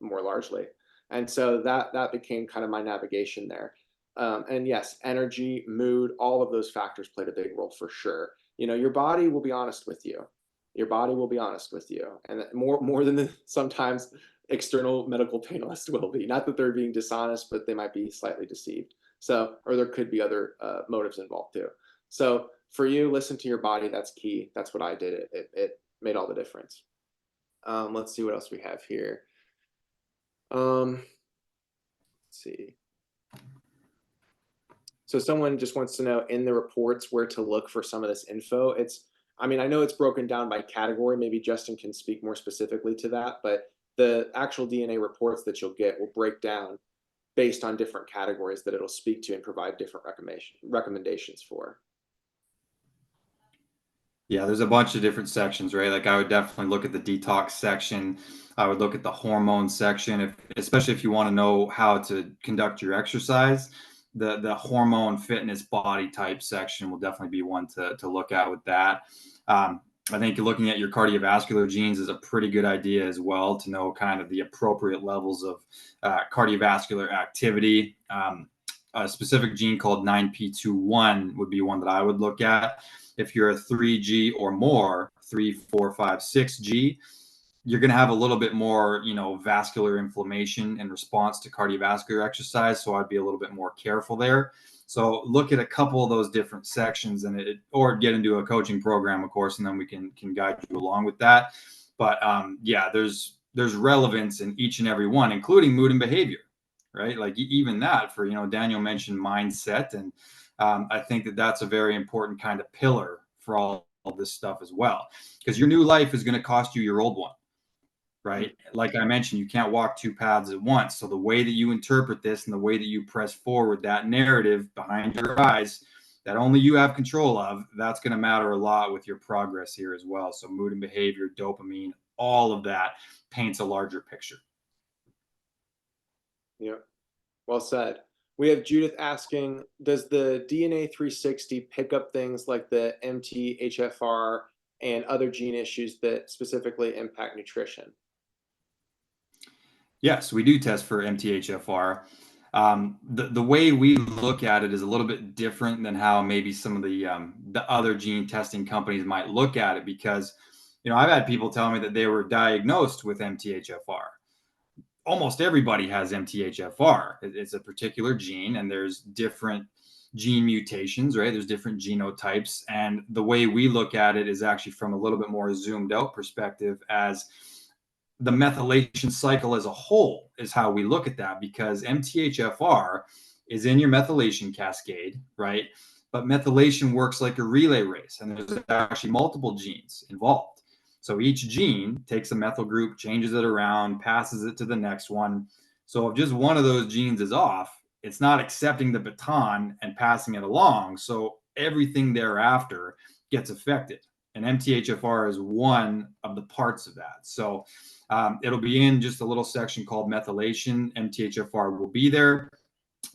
more largely. And so that became kind of my navigation there. And yes, energy, mood, all of those factors played a big role for sure. You know, your body will be honest with you. Your body will be honest with you, and more than sometimes external medical panelists will be. Not that they're being dishonest, but they might be slightly deceived. So, or there could be other motives involved too. So for you, listen to your body. That's key. That's what I did. It made all the difference. Let's see what else we have here. Let's see. So someone just wants to know in the reports where to look for some of this info. I mean, I know it's broken down by category. Maybe Justin can speak more specifically to that, but the actual DNA reports that you'll get will break down based on different categories that it'll speak to and provide different recommendations for. Yeah, there's a bunch of different sections, right? Like I would definitely look at the detox section. I would look at the hormone section, especially if you want to know how to conduct your exercise. The hormone fitness body type section will definitely be one to look at with that. I think looking at your cardiovascular genes is a pretty good idea as well to know kind of the appropriate levels of cardiovascular activity. A specific gene called 9p21 would be one that I would look at. If you're a 3G or more, 3, 4, 5, 6G, you're going to have a little bit more, you know, vascular inflammation in response to cardiovascular exercise. So I'd be a little bit more careful there. So look at a couple of those different sections or get into a coaching program, of course, and then we can guide you along with that. But yeah, there's relevance in each and every one, including mood and behavior, right? Like even that for, you know, Daniel mentioned mindset, and I think that's a very important kind of pillar for all this stuff as well, because your new life is going to cost you your old one, right? Like I mentioned, you can't walk two paths at once. So the way that you interpret this and the way that you press forward that narrative behind your eyes that only you have control of, that's going to matter a lot with your progress here as well. So mood and behavior, dopamine, all of that paints a larger picture. Yeah, well said. We have Judith asking, does the DNA 360 pick up things like the MTHFR and other gene issues that specifically impact nutrition? Yes, we do test for MTHFR. The way we look at it is a little bit different than how maybe some of the other gene testing companies might look at it, because I've had people tell me that they were diagnosed with MTHFR. Almost everybody has MTHFR. It's a particular gene, and there's different gene mutations, right? There's different genotypes, and the way we look at it is actually from a little bit more zoomed out perspective, as the methylation cycle as a whole is how we look at that, because MTHFR is in your methylation cascade, right? But methylation works like a relay race, and there's actually multiple genes involved. So each gene takes a methyl group, changes it around, passes it to the next one. So if just one of those genes is off, it's not accepting the baton and passing it along. So everything thereafter gets affected. And MTHFR is one of the parts of that. So it'll be in just a little section called methylation. MTHFR will be there,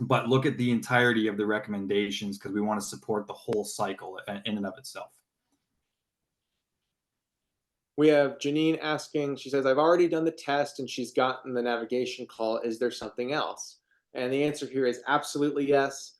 but look at the entirety of the recommendations, because we want to support the whole cycle in and of itself. We have Janine asking, she says, I've already done the test and she's gotten the navigation call. Is there something else? And the answer here is absolutely yes.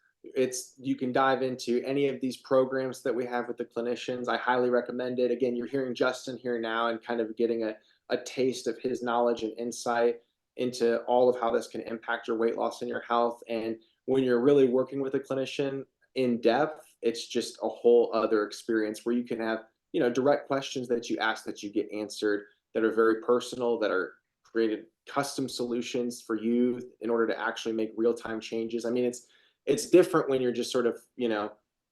You can dive into any of these programs that we have with the clinicians. I highly recommend it. Again, you're hearing Justin here now and kind of getting a taste of his knowledge and insight into all of how this can impact your weight loss and your health. And when you're really working with a clinician in depth, it's just a whole other experience where you can have direct questions that you ask that you get answered, that are very personal, that are created custom solutions for you in order to actually make real-time changes. I mean, it's different when you're just sort of,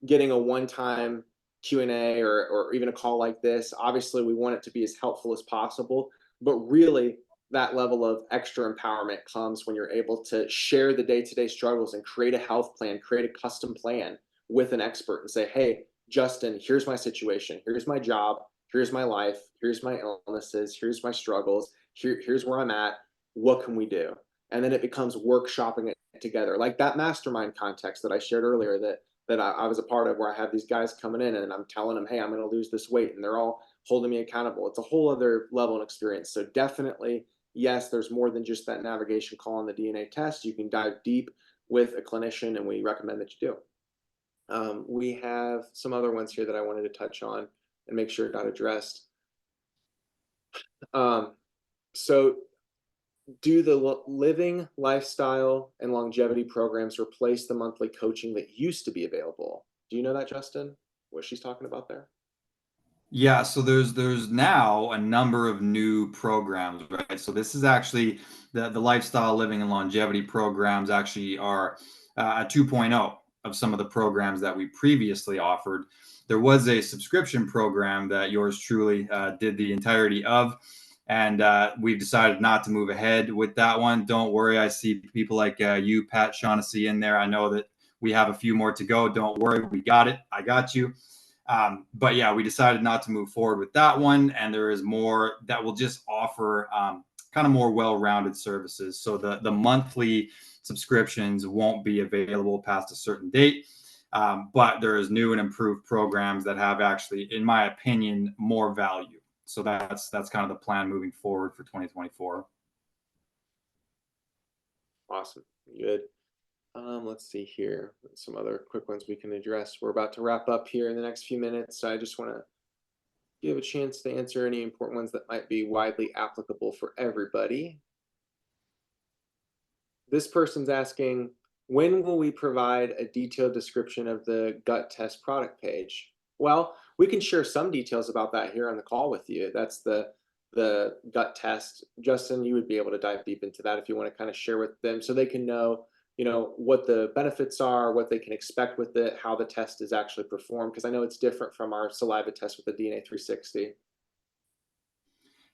getting a one-time Q&A or even a call like this. Obviously, we want it to be as helpful as possible, but really that level of extra empowerment comes when you're able to share the day-to-day struggles and create a health plan, create a custom plan with an expert and say, hey, Justin, here's my situation. Here's my job. Here's my life. Here's my illnesses. Here's my struggles. Here's where I'm at. What can we do? And then it becomes workshopping it together, like that mastermind context that I shared earlier that I was a part of, where I have these guys coming in and I'm telling them, hey, I'm going to lose this weight, and they're all holding me accountable. It's a whole other level and experience. So definitely, yes, there's more than just that navigation call on the DNA test. You can dive deep with a clinician, and we recommend that you do. We have some other ones here that I wanted to touch on and make sure it got addressed. So do the living, lifestyle, and longevity programs replace the monthly coaching that used to be available? Do you know that, Justin? What she's talking about there? Yeah, so there's now a number of new programs, right? So this is actually the lifestyle, living, and longevity programs actually are a 2.0 of some of the programs that we previously offered. There was a subscription program that yours truly did the entirety of, and we've decided not to move ahead with that one. Don't worry, I see people like you, Pat Shaughnessy, in there. I know that we have a few more to go. Don't worry, we got it. I got you. But yeah, we decided not to move forward with that one, and there is more that will just offer kind of more well-rounded services. So the monthly subscriptions won't be available past a certain date, but there is new and improved programs that have actually, in my opinion, more value. So that's kind of the plan moving forward for 2024. Awesome. Good. Let's see here. Some other quick ones we can address. We're about to wrap up here in the next few minutes, so I just want to give a chance to answer any important ones that might be widely applicable for everybody. This person's asking, when will we provide a detailed description of the gut test product page? Well, we can share some details about that here on the call with you. That's the gut test. Justin, you would be able to dive deep into that if you want to kind of share with them so they can know, what the benefits are, what they can expect with it, how the test is actually performed, because I know it's different from our saliva test with the DNA 360.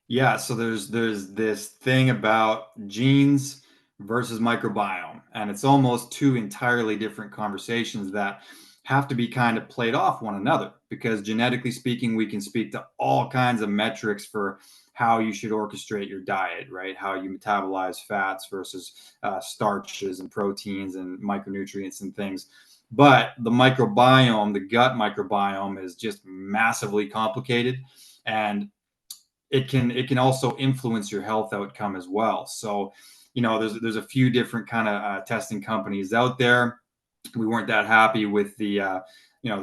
Yeah, so there's this thing about genes versus microbiome, and it's almost two entirely different conversations that have to be kind of played off one another, because genetically speaking, we can speak to all kinds of metrics for how you should orchestrate your diet, right? How you metabolize fats versus starches and proteins and micronutrients and things. But the microbiome, the gut microbiome, is just massively complicated. And it can also influence your health outcome as well. So, there's a few different kind of testing companies out there. We weren't that happy with the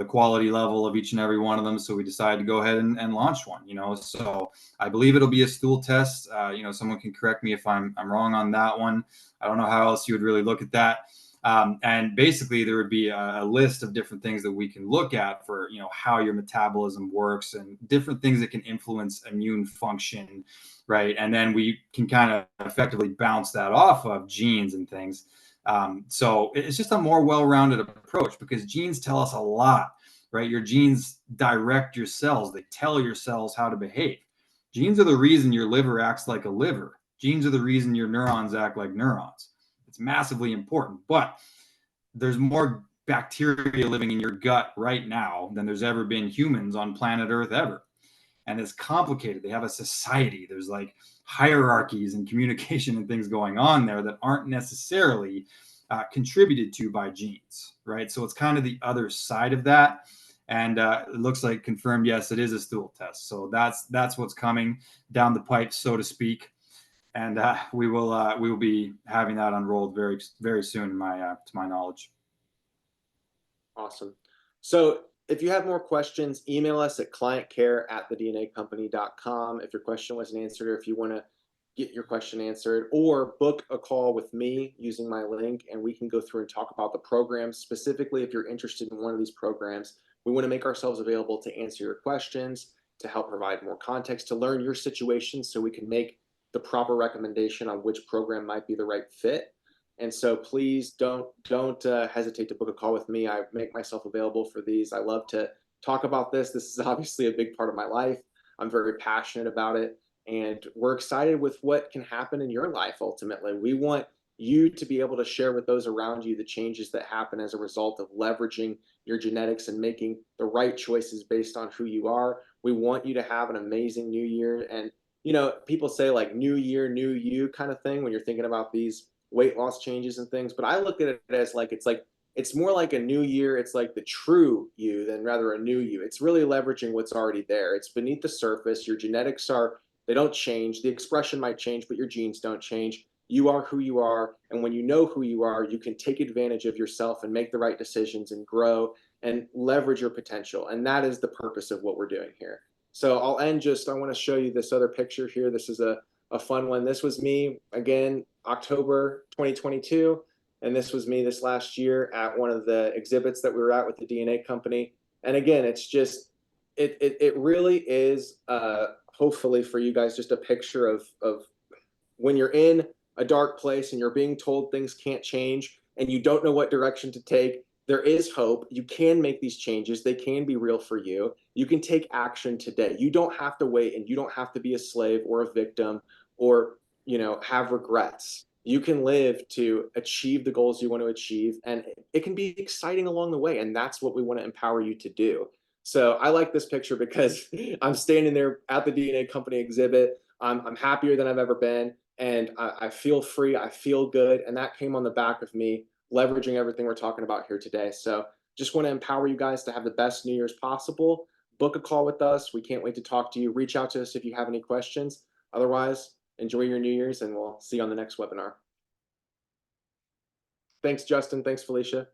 quality level of each and every one of them, so we decided to go ahead and launch one. So I believe it'll be a stool test. Someone can correct me if I'm wrong on that one. I don't know how else you would really look at that. And basically, there would be a list of different things that we can look at for how your metabolism works and different things that can influence immune function, right? And then we can kind of effectively bounce that off of genes and things. So it's just a more well-rounded approach, because genes tell us a lot, right? Your genes direct your cells. They tell your cells how to behave. Genes are the reason your liver acts like a liver. Genes are the reason your neurons act like neurons. It's massively important, but there's more bacteria living in your gut right now than there's ever been humans on planet Earth ever. And it's complicated. They have a society. There's like hierarchies and communication and things going on there that aren't necessarily contributed to by genes, right? So it's kind of the other side of that. And it looks like confirmed, yes, it is a stool test. So that's what's coming down the pipe, so to speak. And we will be having that unrolled very, very soon, to my knowledge. Awesome. So if you have more questions, email us at clientcare@thednacompany.com if your question wasn't answered, or if you want to get your question answered, or book a call with me using my link, and we can go through and talk about the programs. Specifically, if you're interested in one of these programs, we want to make ourselves available to answer your questions, to help provide more context, to learn your situation so we can make the proper recommendation on which program might be the right fit. And so please don't hesitate to book a call with me. I make myself available for these. I love to talk about this. This is obviously a big part of my life. I'm very passionate about it, and we're excited with what can happen in your life. Ultimately, we want you to be able to share with those around you the changes that happen as a result of leveraging your genetics and making the right choices based on who you are. We want you to have an amazing new year. And people say like new year, new you kind of thing when you're thinking about these weight loss changes and things, but I look at it as it's more like a new year. It's like the true you than rather a new you. It's really leveraging what's already there. It's beneath the surface. Your genetics they don't change. The expression might change, but your genes don't change. You are who you are, and when you know who you are, you can take advantage of yourself and make the right decisions and grow and leverage your potential. And that is the purpose of what we're doing here. So I'll end I want to show you this other picture here. This is a fun one. This was me again, October 2022, and this was me this last year at one of the exhibits that we were at with the DNA company. And again, it's just it really is hopefully for you guys just a picture of when you're in a dark place and you're being told things can't change and you don't know what direction to take. There is hope. You can make these changes. They can be real for you. You can take action today. You don't have to wait, and you don't have to be a slave or a victim or have regrets. You can live to achieve the goals you want to achieve, and it can be exciting along the way. And that's what we want to empower you to do. So I like this picture because I'm standing there at the DNA company exhibit. I'm happier than I've ever been, and I feel free. I feel good, and that came on the back of me leveraging everything we're talking about here today. So just want to empower you guys to have the best New Year's possible. Book a call with us. We can't wait to talk to you. Reach out to us if you have any questions. Otherwise, enjoy your New Year's, and we'll see you on the next webinar. Thanks, Justin. Thanks, Felicia.